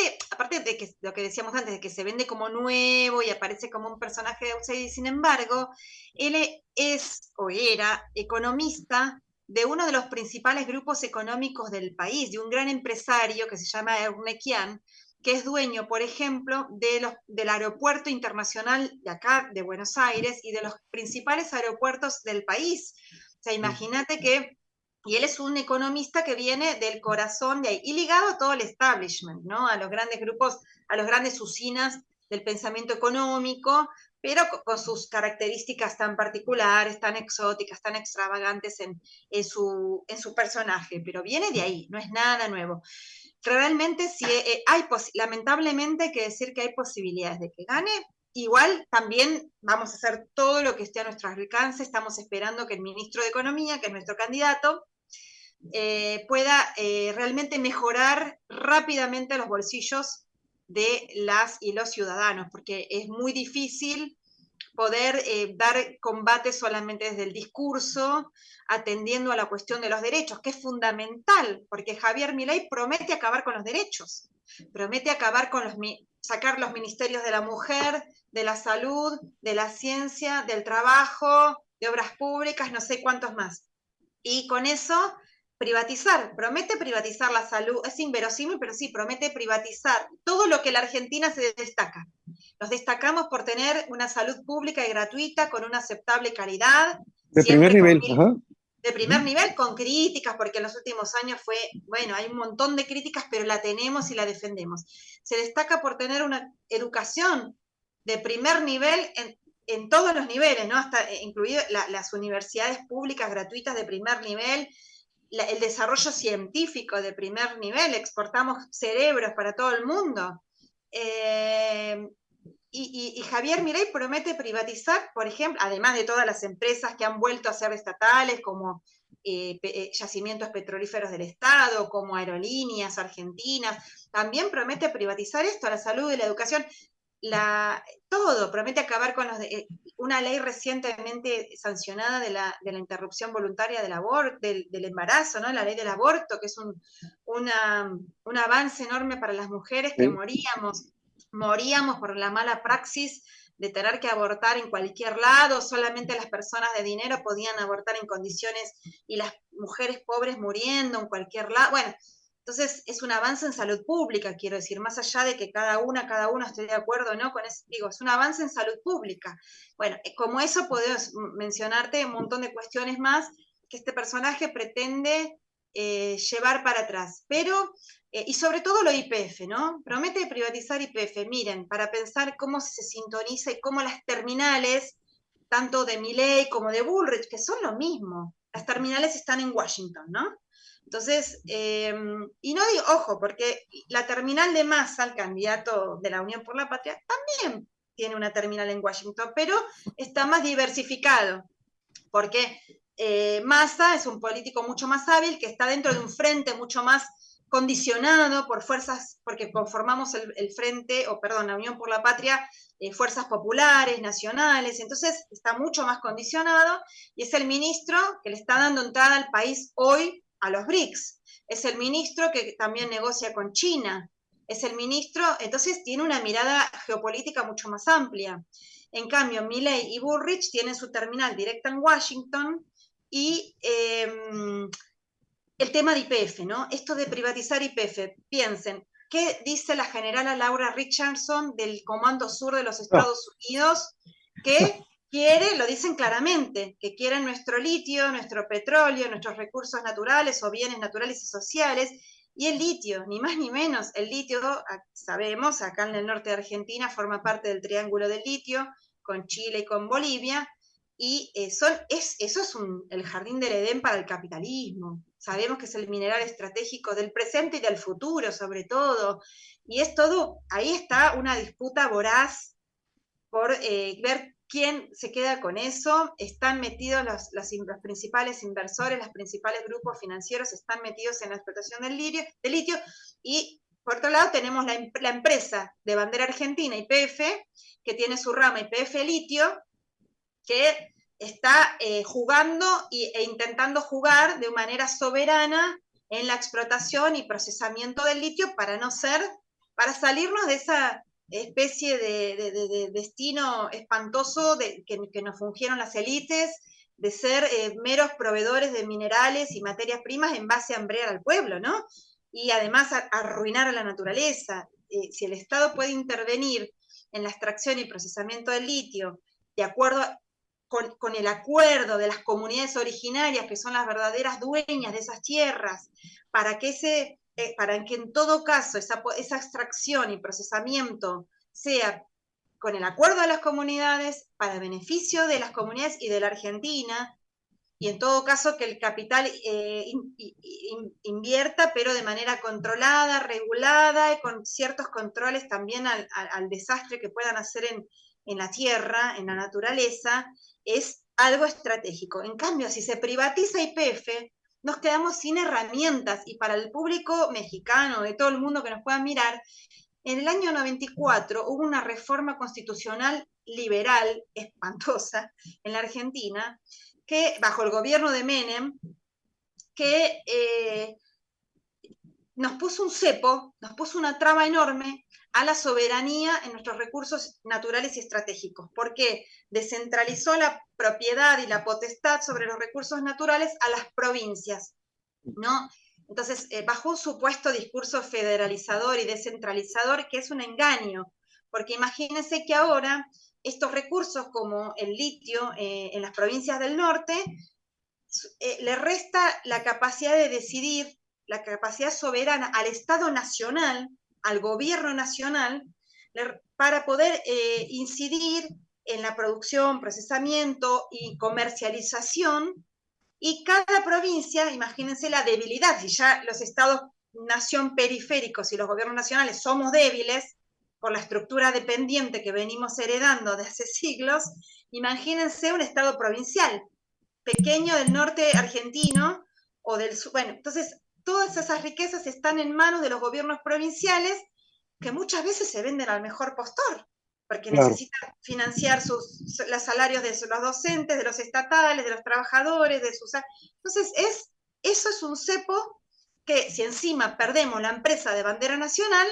de que lo que decíamos antes, de que se vende como nuevo y aparece como un personaje de outsider, sin embargo, él es o era economista de uno de los principales grupos económicos del país, de un gran empresario que se llama Eurnequian, que es dueño, por ejemplo, del aeropuerto internacional de acá, de Buenos Aires, y de los principales aeropuertos del país. O sea, imagínate que, y él es un economista que viene del corazón de ahí, y ligado a todo el establishment, ¿no? A los grandes grupos, a las grandes usinas del pensamiento económico, pero con sus características tan particulares, tan exóticas, tan extravagantes en su personaje, pero viene de ahí, no es nada nuevo. Realmente sí lamentablemente hay que decir que hay posibilidades de que gane. Igual también vamos a hacer todo lo que esté a nuestro alcance. Estamos esperando que el ministro de Economía, que es nuestro candidato, pueda realmente mejorar rápidamente los bolsillos de las y los ciudadanos, porque es muy difícil poder dar combate solamente desde el discurso, atendiendo a la cuestión de los derechos, que es fundamental, porque Javier Milei promete acabar con los derechos, promete acabar con sacar los ministerios de la mujer, de la salud, de la ciencia, del trabajo, de obras públicas, no sé cuántos más. Y con eso promete privatizar la salud, es inverosímil, pero sí, promete privatizar todo lo que la Argentina se destaca. Nos destacamos por tener una salud pública y gratuita con una aceptable calidad, De primer siempre nivel, ajá. de primer nivel, con críticas, porque en los últimos años bueno, hay un montón de críticas, pero la tenemos y la defendemos. Se destaca por tener una educación de primer nivel en todos los niveles, ¿no? Hasta incluido las universidades públicas gratuitas de primer nivel, el desarrollo científico de primer nivel, exportamos cerebros para todo el mundo. Y Javier Milei promete privatizar, por ejemplo, además de todas las empresas que han vuelto a ser estatales, como yacimientos petrolíferos del Estado, como aerolíneas argentinas, también promete privatizar esto, la salud y la educación, todo, promete acabar con una ley recientemente sancionada de la interrupción voluntaria del embarazo, ¿no? La ley del aborto, que es un avance enorme para las mujeres que moríamos por la mala praxis de tener que abortar en cualquier lado, solamente las personas de dinero podían abortar en condiciones y las mujeres pobres muriendo en cualquier lado. Bueno, entonces es un avance en salud pública, quiero decir, más allá de que cada uno esté de acuerdo o no con eso, digo, es un avance en salud pública. Bueno, como eso podemos mencionarte un montón de cuestiones más que este personaje pretende llevar para atrás. Pero, y sobre todo lo YPF, ¿no? Promete privatizar YPF. Miren, para pensar cómo se sintoniza y cómo las terminales, tanto de Milei como de Bullrich, que son lo mismo, las terminales están en Washington, ¿no? Entonces, y no digo, ojo, porque la terminal de Massa, el candidato de la Unión por la Patria, también tiene una terminal en Washington, pero está más diversificado, porque Massa es un político mucho más hábil, que está dentro de un frente mucho más condicionado por fuerzas, porque conformamos el frente, o perdón, la Unión por la Patria, fuerzas populares, nacionales, entonces está mucho más condicionado, y es el ministro que le está dando entrada al país hoy a los BRICS, es el ministro que también negocia con China, es el ministro, entonces tiene una mirada geopolítica mucho más amplia. En cambio, Milley y Bullrich tienen su terminal directa en Washington y el tema de YPF, ¿no? Esto de privatizar YPF, piensen, ¿qué dice la generala Laura Richardson del Comando Sur de los Estados Unidos? Que quiere, lo dicen claramente, que quieren nuestro litio, nuestro petróleo, nuestros recursos naturales o bienes naturales y sociales, y el litio, ni más ni menos, el litio, sabemos, acá en el norte de Argentina forma parte del triángulo del litio, con Chile y con Bolivia, y eso es el jardín del Edén para el capitalismo. Sabemos que es el mineral estratégico del presente y del futuro, sobre todo, y es todo, ahí está una disputa voraz por ver quién se queda con eso. Están metidos los principales inversores, los principales grupos financieros están metidos en la explotación del litio, y por otro lado tenemos la empresa de bandera argentina, YPF, que tiene su rama YPF Litio, que está jugando e intentando jugar de manera soberana en la explotación y procesamiento del litio para salirnos de esa especie de destino espantoso que nos fungieron las élites, de ser meros proveedores de minerales y materias primas en base a hambrear al pueblo, ¿no? Y además arruinar a la naturaleza. Si el Estado puede intervenir en la extracción y procesamiento del litio de acuerdo con el acuerdo de las comunidades originarias, que son las verdaderas dueñas de esas tierras, para que en todo caso esa extracción y procesamiento sea con el acuerdo de las comunidades, para beneficio de las comunidades y de la Argentina, y en todo caso que el capital invierta, pero de manera controlada, regulada, y con ciertos controles también al desastre que puedan hacer en la tierra, en la naturaleza, es algo estratégico. En cambio, si se privatiza YPF, nos quedamos sin herramientas, y para el público mexicano, de todo el mundo que nos pueda mirar, en el año 94 hubo una reforma constitucional liberal espantosa en la Argentina, que bajo el gobierno de Menem, que nos puso un cepo, nos puso una traba enorme a la soberanía en nuestros recursos naturales y estratégicos, porque descentralizó la propiedad y la potestad sobre los recursos naturales a las provincias, ¿no? Entonces, bajo un supuesto discurso federalizador y descentralizador, que es un engaño, porque imagínense que ahora estos recursos como el litio en las provincias del norte le resta la capacidad de decidir, la capacidad soberana al Estado nacional, al gobierno nacional, para poder incidir en la producción, procesamiento y comercialización. Y cada provincia, imagínense la debilidad, si ya los estados-nación periféricos y los gobiernos nacionales somos débiles por la estructura dependiente que venimos heredando de hace siglos, imagínense un estado provincial pequeño del norte argentino o del sur. Bueno, entonces todas esas riquezas están en manos de los gobiernos provinciales, que muchas veces se venden al mejor postor, porque necesitan financiar los salarios de los docentes, de los estatales, de los trabajadores, de sus... Entonces, eso es un cepo que si encima perdemos la empresa de bandera nacional,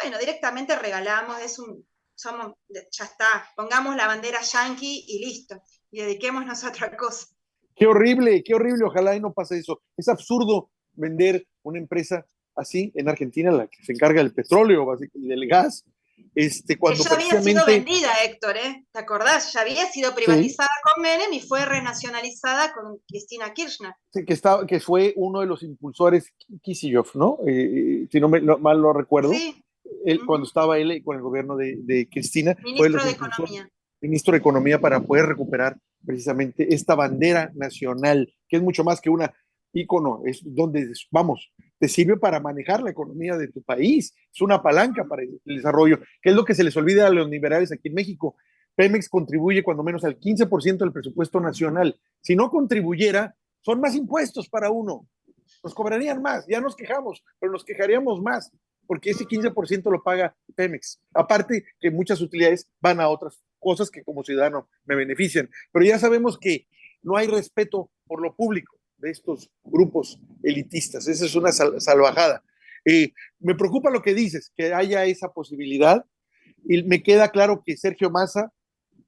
bueno, directamente regalamos, ya está, pongamos la bandera yanqui y listo, y dediquémonos a otra cosa. Qué horrible, ojalá y no pase eso. Es absurdo vender una empresa así en Argentina, la que se encarga del petróleo y del gas, cuando que ya había sido vendida, Héctor, ¿eh? ¿Te acordás? Ya había sido privatizada con Menem y fue renacionalizada con Cristina Kirchner. Sí, que fue uno de los impulsores, Kicillof, ¿no? Si mal lo recuerdo, sí. Cuando estaba él con el gobierno de Cristina, Ministro de Economía. Ministro de Economía, para poder recuperar precisamente esta bandera nacional, que es mucho más que una ícono, es donde, vamos, te sirve para manejar la economía de tu país, es una palanca para el desarrollo, que es lo que se les olvida a los liberales aquí en México. Pemex contribuye cuando menos al 15% del presupuesto nacional. Si no contribuyera, son más impuestos para uno. Nos cobrarían más, ya nos quejamos, pero nos quejaríamos más, porque ese 15% lo paga Pemex. Aparte que muchas utilidades van a otras cosas que como ciudadano me benefician. Pero ya sabemos que no hay respeto por lo público de estos grupos elitistas. Esa es una salvajada. Me preocupa lo que dices, que haya esa posibilidad, y me queda claro que Sergio Massa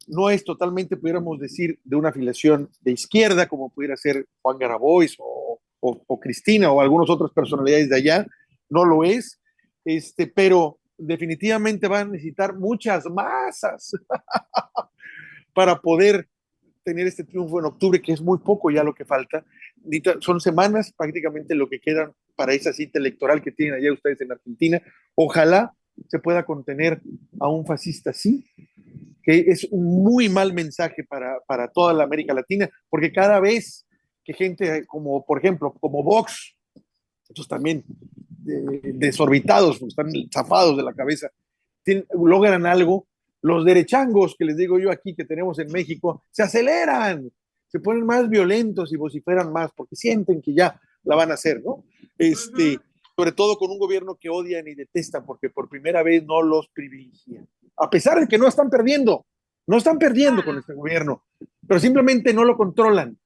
no es totalmente, pudiéramos decir, de una afiliación de izquierda, como pudiera ser Juan Grabois o Cristina o algunas otras personalidades de allá, no lo es, pero definitivamente van a necesitar muchas masas para poder tener este triunfo en octubre, que es muy poco ya lo que falta. Son semanas prácticamente lo que quedan para esa cita electoral que tienen allá ustedes en Argentina. Ojalá se pueda contener a un fascista así, que es un muy mal mensaje para toda la América Latina, porque cada vez que gente como, por ejemplo, como Vox, estos también desorbitados, están zafados de la cabeza, logran algo, los derechangos que les digo yo aquí que tenemos en México se aceleran, se ponen más violentos y vociferan más porque sienten que ya la van a hacer, ¿no? Sobre todo con un gobierno que odian y detestan porque por primera vez no los privilegian. A pesar de que no están perdiendo, no están perdiendo con este gobierno, pero simplemente no lo controlan.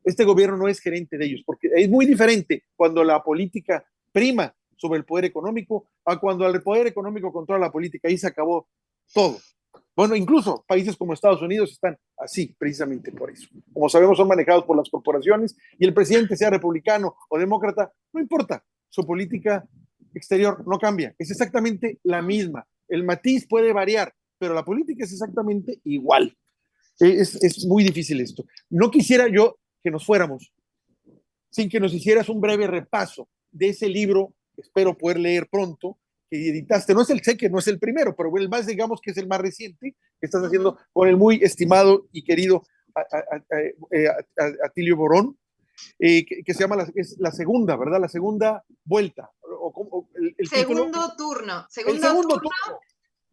Este gobierno no es gerente de ellos, porque es muy diferente cuando la política prima sobre el poder económico a cuando el poder económico controla la política. Ahí se acabó todo. Bueno, incluso países como Estados Unidos están así, precisamente por eso. Como sabemos, son manejados por las corporaciones y el presidente, sea republicano o demócrata, no importa, su política exterior no cambia, es exactamente la misma. El matiz puede variar, pero la política es exactamente igual. Es muy difícil esto. No quisiera yo que nos fuéramos sin que nos hicieras un breve repaso de ese libro, espero poder leer pronto, que editaste. No es sé que no es el primero, pero el más, digamos que es el más reciente, que estás haciendo con el muy estimado y querido Atilio Borón, que se llama es la segunda, ¿verdad? La segunda vuelta. El segundo título. turno. El segundo turno.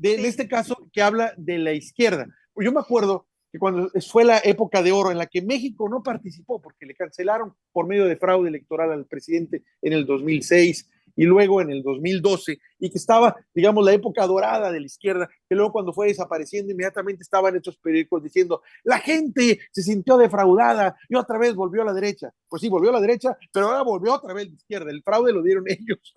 En este caso, que habla de la izquierda. Yo me acuerdo que cuando fue la época de oro en la que México no participó porque le cancelaron por medio de fraude electoral al presidente en el 2006 y luego en el 2012, y que estaba, digamos, la época dorada de la izquierda, que luego cuando fue desapareciendo inmediatamente estaban estos periódicos diciendo la gente se sintió defraudada y otra vez volvió a la derecha. Pues sí, volvió a la derecha, pero ahora volvió otra vez a la izquierda. El fraude lo dieron ellos.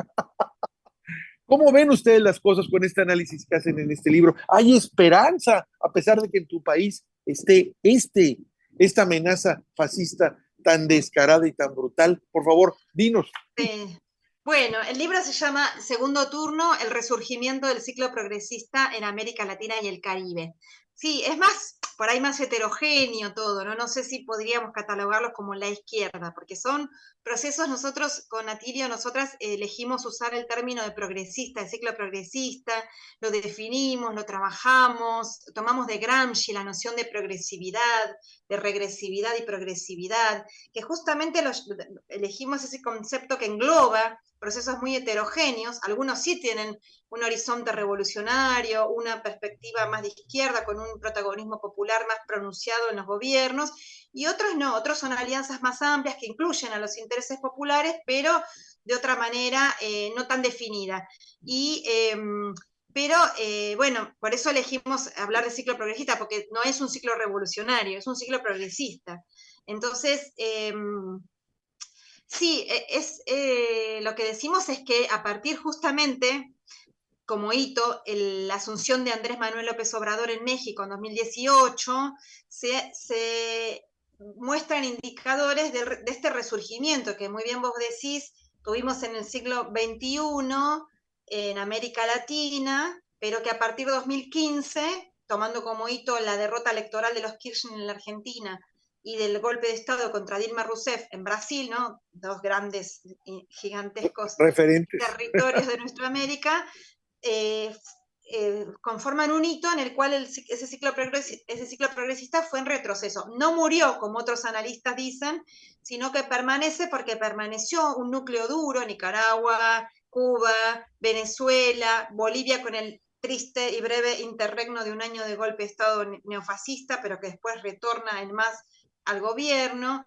¿Cómo ven ustedes las cosas con este análisis que hacen en este libro? ¿Hay esperanza a pesar de que en tu país esté esta amenaza fascista tan descarada y tan brutal? Por favor, dinos. Bueno, el libro se llama Segundo Turno, el resurgimiento del ciclo progresista en América Latina y el Caribe. Sí, es más, por ahí más heterogéneo todo, ¿no? No sé si podríamos catalogarlos como la izquierda, porque son procesos, nosotros con Atilio, nosotras elegimos usar el término de progresista, el ciclo progresista, lo definimos, lo trabajamos, tomamos de Gramsci la noción de progresividad, de regresividad y progresividad, que justamente elegimos ese concepto que engloba procesos muy heterogéneos, algunos sí tienen un horizonte revolucionario, una perspectiva más de izquierda, con un protagonismo popular más pronunciado en los gobiernos, y otros no, otros son alianzas más amplias que incluyen a los intereses populares, pero de otra manera no tan definida. Pero bueno, por eso elegimos hablar de ciclo progresista, porque no es un ciclo revolucionario, es un ciclo progresista. Entonces, sí, lo que decimos es que a partir justamente, como hito, la asunción de Andrés Manuel López Obrador en México en 2018, se muestran indicadores de este resurgimiento que muy bien vos decís, tuvimos en el siglo XXI en América Latina, pero que a partir de 2015, tomando como hito la derrota electoral de los Kirchner en la Argentina y del golpe de Estado contra Dilma Rousseff en Brasil, ¿no? Dos grandes, gigantescos referentes, territorios de nuestra América, conforman un hito en el cual ese ciclo progresista fue en retroceso. No murió, como otros analistas dicen, sino que permanece porque permaneció un núcleo duro, Nicaragua, Cuba, Venezuela, Bolivia con el triste y breve interregno de un año de golpe de Estado neofascista, pero que después retorna en más al gobierno,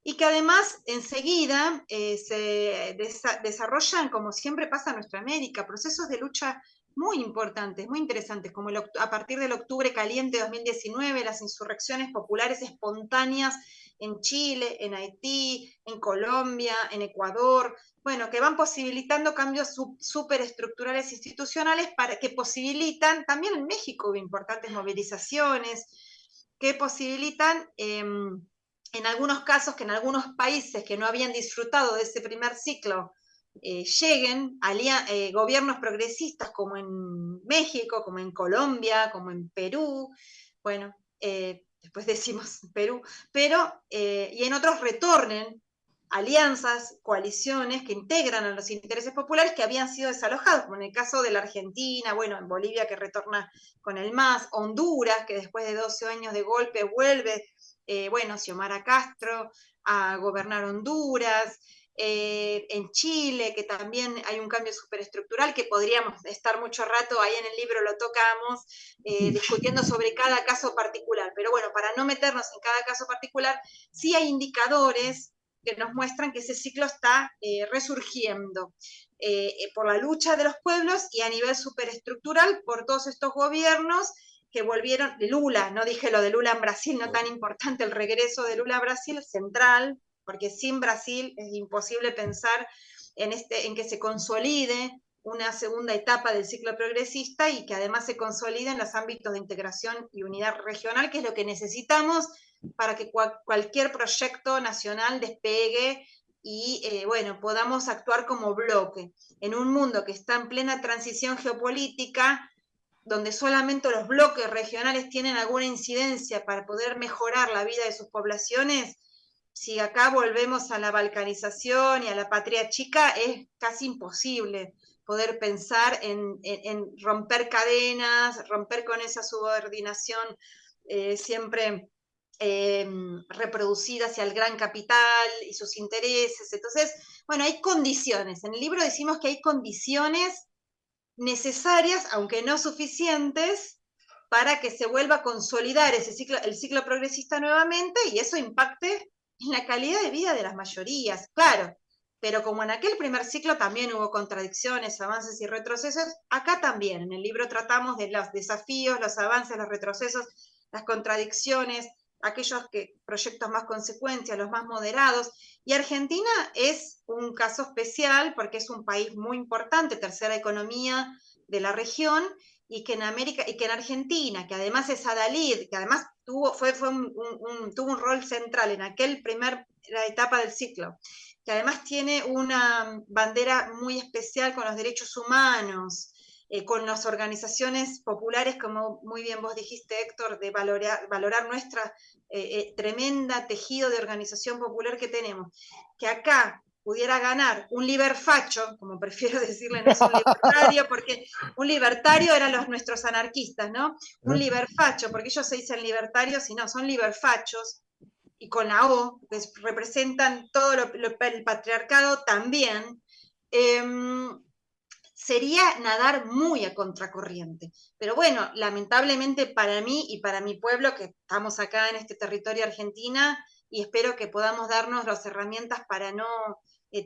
y que además enseguida se desarrollan, como siempre pasa en nuestra América, procesos de lucha muy importantes, muy interesantes, como a partir del octubre caliente de 2019, las insurrecciones populares espontáneas en Chile, en Haití, en Colombia, en Ecuador, bueno, que van posibilitando cambios superestructurales institucionales que posibilitan, también en México hubo importantes movilizaciones, que posibilitan en algunos casos que en algunos países que no habían disfrutado de ese primer ciclo lleguen gobiernos progresistas como en México, como en Colombia, como en Perú, bueno, después decimos Perú, pero y en otros retornen alianzas, coaliciones que integran a los intereses populares que habían sido desalojados, como en el caso de la Argentina, bueno, en Bolivia que retorna con el MAS, Honduras, que después de 12 años de golpe vuelve, bueno, Xiomara Castro a gobernar Honduras, en Chile, que también hay un cambio superestructural, que podríamos estar mucho rato, ahí en el libro lo tocamos, discutiendo sobre cada caso particular. Pero bueno, para no meternos en cada caso particular, sí hay indicadores que nos muestran que ese ciclo está resurgiendo por la lucha de los pueblos y a nivel superestructural por todos estos gobiernos que volvieron, de Lula, no dije lo de Lula en Brasil, no tan importante el regreso de Lula a Brasil, central, porque sin Brasil es imposible pensar en que se consolide una segunda etapa del ciclo progresista y que además se consolide en los ámbitos de integración y unidad regional, que es lo que necesitamos para que cualquier proyecto nacional despegue y bueno, podamos actuar como bloque. En un mundo que está en plena transición geopolítica, donde solamente los bloques regionales tienen alguna incidencia para poder mejorar la vida de sus poblaciones, si acá volvemos a la balcanización y a la patria chica, es casi imposible poder pensar en romper cadenas, romper con esa subordinación siempre reproducida hacia el gran capital y sus intereses. Entonces, bueno, hay condiciones. En el libro decimos que hay condiciones necesarias, aunque no suficientes, para que se vuelva a consolidar el ciclo progresista nuevamente y eso impacte en la calidad de vida de las mayorías, claro. Pero como en aquel primer ciclo también hubo contradicciones, avances y retrocesos, acá también en el libro tratamos de los desafíos, los avances, los retrocesos, las contradicciones, aquellos proyectos más consecuencias, los más moderados. Y Argentina es un caso especial porque es un país muy importante, tercera economía de la región, y que en América, y que en Argentina, que además es adalid, que además tuvo un rol central en la etapa del ciclo, que además tiene una bandera muy especial con los derechos humanos, con las organizaciones populares, como muy bien vos dijiste, Héctor, de valorar nuestra tremenda tejido de organización popular que tenemos, que acá pudiera ganar un liberfacho, como prefiero decirle, no es un libertario, porque un libertario eran nuestros anarquistas, ¿no? Un liberfacho, porque ellos se dicen libertarios y no, son liberfachos, y con la O, que representan todo el patriarcado también, sería nadar muy a contracorriente. Pero bueno, lamentablemente para mí y para mi pueblo, que estamos acá en este territorio Argentina, y espero que podamos darnos las herramientas para no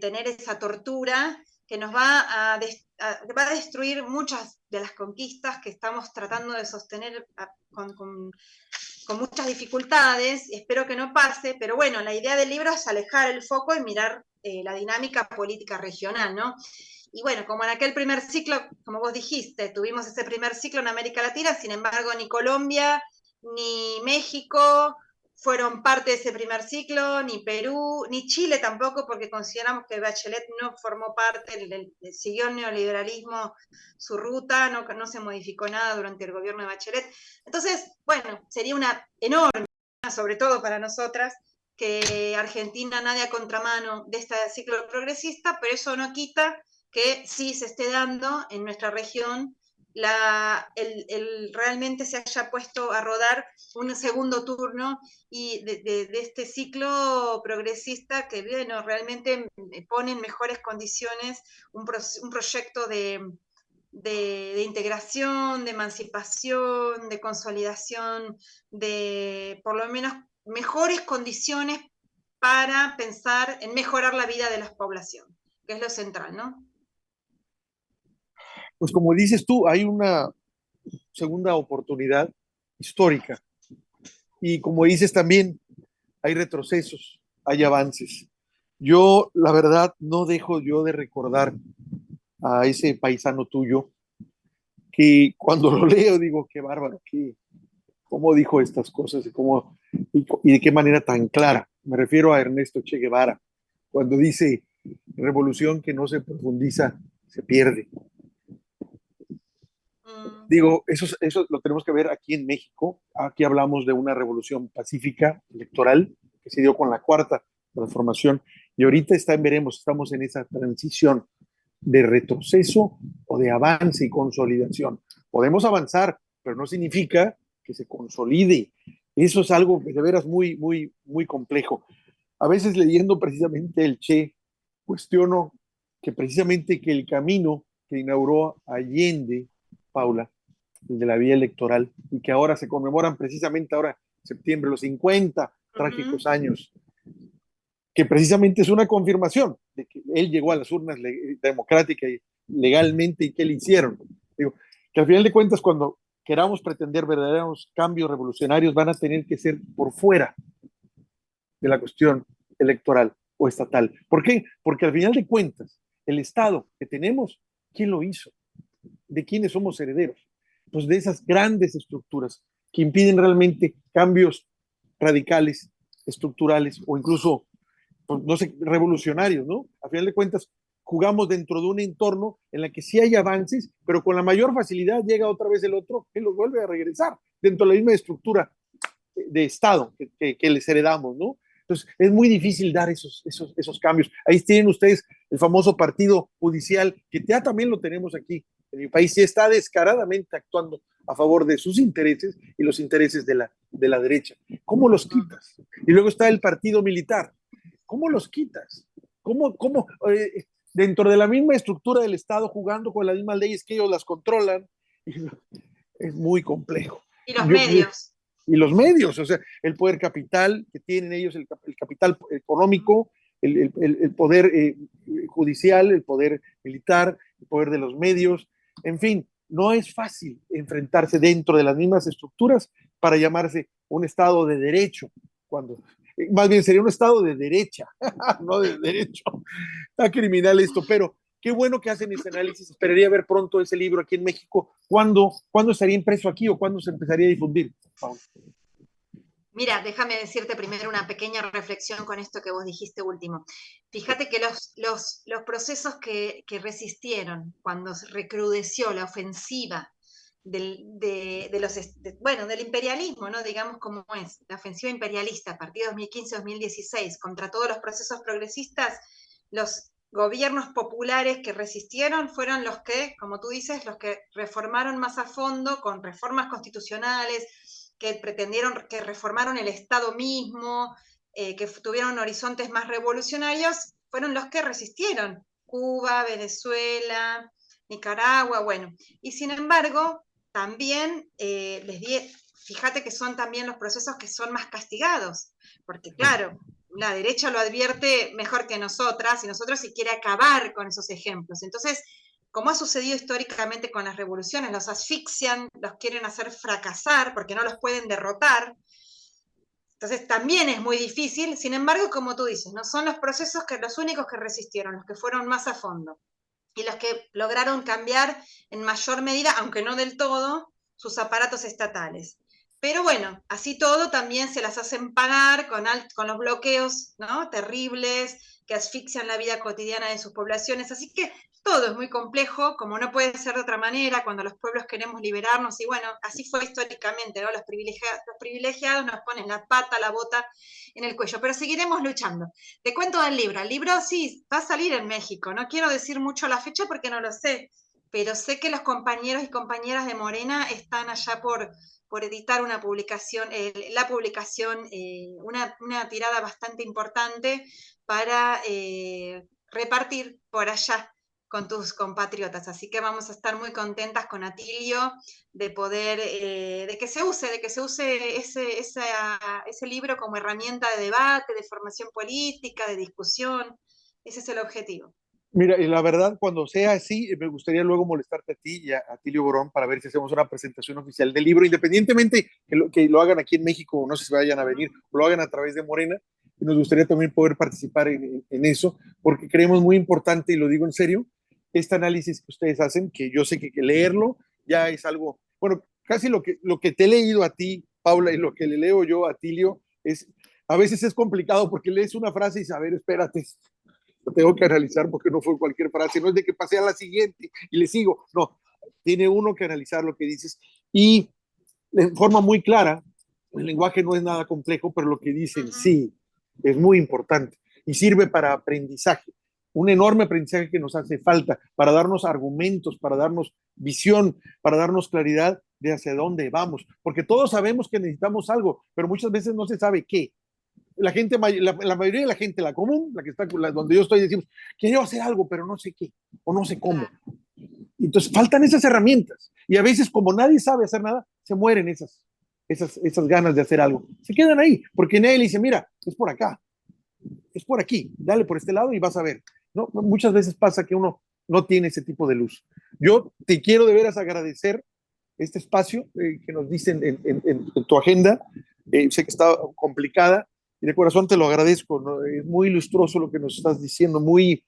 tener esa tortura que nos va a destruir muchas de las conquistas que estamos tratando de sostener con muchas dificultades, espero que no pase, pero bueno, la idea del libro es alejar el foco y mirar la dinámica política regional, ¿no? Y bueno, como en aquel primer ciclo, como vos dijiste, tuvimos ese primer ciclo en América Latina, sin embargo, ni Colombia, ni México fueron parte de ese primer ciclo, ni Perú, ni Chile tampoco, porque consideramos que Bachelet no formó parte, siguió el neoliberalismo su ruta, no se modificó nada durante el gobierno de Bachelet. Entonces, bueno, sería una enorme, sobre todo para nosotras, que Argentina nadie a contramano de este ciclo progresista, pero eso no quita que sí se esté dando en nuestra región realmente se haya puesto a rodar un segundo turno y de este ciclo progresista que bueno, realmente pone en mejores condiciones un proyecto de integración, de emancipación, de consolidación, de por lo menos mejores condiciones para pensar en mejorar la vida de la población, que es lo central, ¿no? Pues como dices tú, hay una segunda oportunidad histórica. Y como dices también, hay retrocesos, hay avances. Yo, la verdad, no dejo yo de recordar a ese paisano tuyo que cuando lo leo digo, qué bárbaro, cómo dijo estas cosas y de qué manera tan clara. Me refiero a Ernesto Che Guevara, cuando dice, revolución que no se profundiza, se pierde. Mm, Digo, eso lo tenemos que ver aquí en México. Aquí hablamos de una revolución pacífica electoral que se dio con la cuarta transformación y ahorita veremos, estamos en esa transición de retroceso o de avance y consolidación. Podemos avanzar, pero no significa que se consolide. Eso es algo de veras muy, muy, muy complejo. A veces leyendo precisamente el Che, cuestiono que precisamente que el camino que inauguró Allende, Paula, el de la vía electoral, y que ahora se conmemoran precisamente ahora, en septiembre, los 50 ujú. trágicos años, que precisamente es una confirmación de que él llegó a las urnas democrática y legalmente y que le hicieron. Digo, que al final de cuentas, cuando queramos pretender verdaderos cambios revolucionarios, van a tener que ser por fuera de la cuestión electoral o estatal. ¿Por qué? Porque al final de cuentas, el Estado que tenemos, ¿quién lo hizo? ¿De quiénes somos herederos? Pues de esas grandes estructuras que impiden realmente cambios radicales, estructurales o incluso, pues, no sé, revolucionarios, ¿no? A final de cuentas, jugamos dentro de un entorno en el que sí hay avances, pero con la mayor facilidad llega otra vez el otro y los vuelve a regresar dentro de la misma estructura de Estado que les heredamos, ¿no? Entonces, es muy difícil dar esos cambios. Ahí tienen ustedes el famoso partido judicial, que ya también lo tenemos aquí en mi país, y está descaradamente actuando a favor de sus intereses y los intereses de la derecha. ¿Cómo los quitas? Y luego está el partido militar. ¿Cómo los quitas? ¿Cómo dentro de la misma estructura del Estado, jugando con las mismas leyes que ellos las controlan? Es muy complejo. Y los Yo, medios. y los medios, o sea, el poder capital que tienen ellos, el capital económico, el poder judicial, el poder militar, el poder de los medios, en fin, no es fácil enfrentarse dentro de las mismas estructuras para llamarse un Estado de derecho, cuando más bien sería un Estado de derecha, no de derecho. Está criminal esto, pero qué bueno que hacen ese análisis. Esperaría ver pronto ese libro aquí en México. ¿Cuándo estaría impreso aquí o cuándo se empezaría a difundir, Paul? Mira, déjame decirte primero una pequeña reflexión con esto que vos dijiste último. Fíjate que los procesos que resistieron cuando se recrudeció la ofensiva bueno, del imperialismo, ¿no? Digamos como es, la ofensiva imperialista a partir de 2015-2016 contra todos los procesos progresistas, los gobiernos populares que resistieron fueron los que, como tú dices, los que reformaron más a fondo con reformas constitucionales, que pretendieron, que reformaron el Estado mismo, que tuvieron horizontes más revolucionarios, fueron los que resistieron. Cuba, Venezuela, Nicaragua, bueno. Y sin embargo, también fíjate que son también los procesos que son más castigados, porque claro, la derecha lo advierte mejor que nosotras y nosotros si quiere acabar con esos ejemplos. Entonces, como ha sucedido históricamente con las revoluciones, los asfixian, los quieren hacer fracasar porque no los pueden derrotar. Entonces también es muy difícil, sin embargo, como tú dices, no son los procesos que los únicos que resistieron, los que fueron más a fondo y los que lograron cambiar en mayor medida, aunque no del todo, sus aparatos estatales. Pero bueno, así todo también se las hacen pagar con los bloqueos, ¿no? Terribles que asfixian la vida cotidiana de sus poblaciones. Así que todo es muy complejo, como no puede ser de otra manera, cuando los pueblos queremos liberarnos, y bueno, así fue históricamente, ¿no? Los privilegiados nos ponen la pata, la bota en el cuello, pero seguiremos luchando. Te cuento del libro. El libro sí va a salir en México. No quiero decir mucho la fecha porque no lo sé, pero sé que los compañeros y compañeras de Morena están allá por editar una publicación, la publicación, una tirada bastante importante para repartir por allá con tus compatriotas. Así que vamos a estar muy contentas con Atilio de poder, de que se use ese libro como herramienta de debate, de formación política, de discusión. Ese es el objetivo. Mira, y la verdad, cuando sea así, me gustaría luego molestarte a ti y a Tilio Borón para ver si hacemos una presentación oficial del libro, independientemente que lo hagan aquí en México o no sé si vayan a venir, o lo hagan a través de Morena. Y nos gustaría también poder participar en eso, porque creemos muy importante, y lo digo en serio, este análisis que ustedes hacen, que yo sé que leerlo ya es algo, bueno, casi lo que te he leído a ti, Paula, y lo que le leo yo a Tilio, es, a veces es complicado porque lees una frase y dices, a ver, espérate, lo tengo que analizar porque no fue cualquier frase, no es de que pase a la siguiente y le sigo, no, tiene uno que analizar lo que dices y de forma muy clara, el lenguaje no es nada complejo, pero lo que dicen sí es muy importante y sirve para aprendizaje, un enorme aprendizaje que nos hace falta para darnos argumentos, para darnos visión, para darnos claridad de hacia dónde vamos, porque todos sabemos que necesitamos algo, pero muchas veces no se sabe qué. La gente, la mayoría de la gente, la común, la que está donde yo estoy, decimos, quiero hacer algo, pero no sé qué, o no sé cómo. Entonces, faltan esas herramientas. Y a veces, como nadie sabe hacer nada, se mueren esas ganas de hacer algo. Se quedan ahí, porque nadie le dice, mira, es por acá, es por aquí, dale por este lado y vas a ver. ¿No? Muchas veces pasa que uno no tiene ese tipo de luz. Yo te quiero de veras agradecer este espacio que nos dicen en tu agenda. Sé que está complicada y de corazón te lo agradezco. ¿No? Es muy ilustroso lo que nos estás diciendo, muy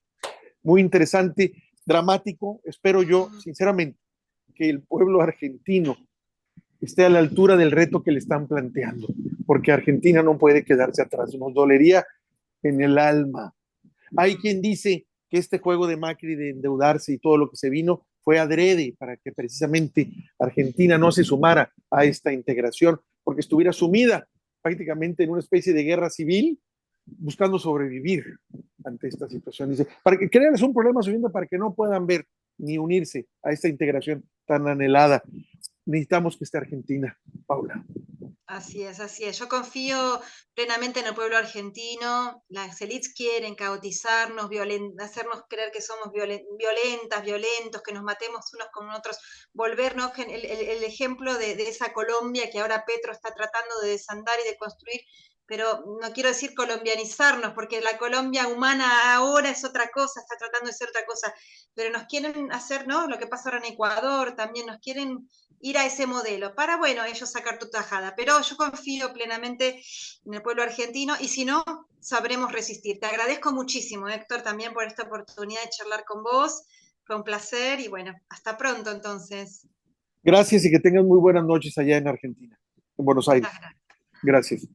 interesante, dramático. Espero yo, sinceramente, que el pueblo argentino esté a la altura del reto que le están planteando, porque Argentina no puede quedarse atrás. Nos dolería en el alma. Hay quien dice que este juego de Macri de endeudarse y todo lo que se vino fue adrede para que precisamente Argentina no se sumara a esta integración, porque estuviera sumida prácticamente en una especie de guerra civil buscando sobrevivir ante esta situación. Dice, para que crean es un problema suficiente para que no puedan ver ni unirse a esta integración tan anhelada. Necesitamos que esté Argentina, Paula. Así es, así es. Yo confío plenamente en el pueblo argentino. Las élites quieren caotizarnos, hacernos creer que somos violentas, violentos, que nos matemos unos con otros, volvernos el ejemplo de esa Colombia que ahora Petro está tratando de desandar y de construir, pero no quiero decir colombianizarnos, porque la Colombia humana ahora es otra cosa, está tratando de ser otra cosa, pero nos quieren hacer, ¿no? Lo que pasa ahora en Ecuador, también nos quieren ir a ese modelo para, bueno, ellos sacar tu tajada. Pero yo confío plenamente en el pueblo argentino y si no, sabremos resistir. Te agradezco muchísimo, Héctor, también por esta oportunidad de charlar con vos. Fue un placer y bueno, hasta pronto entonces. Gracias y que tengan muy buenas noches allá en Argentina, en Buenos Muchas Aires. gracias. Gracias.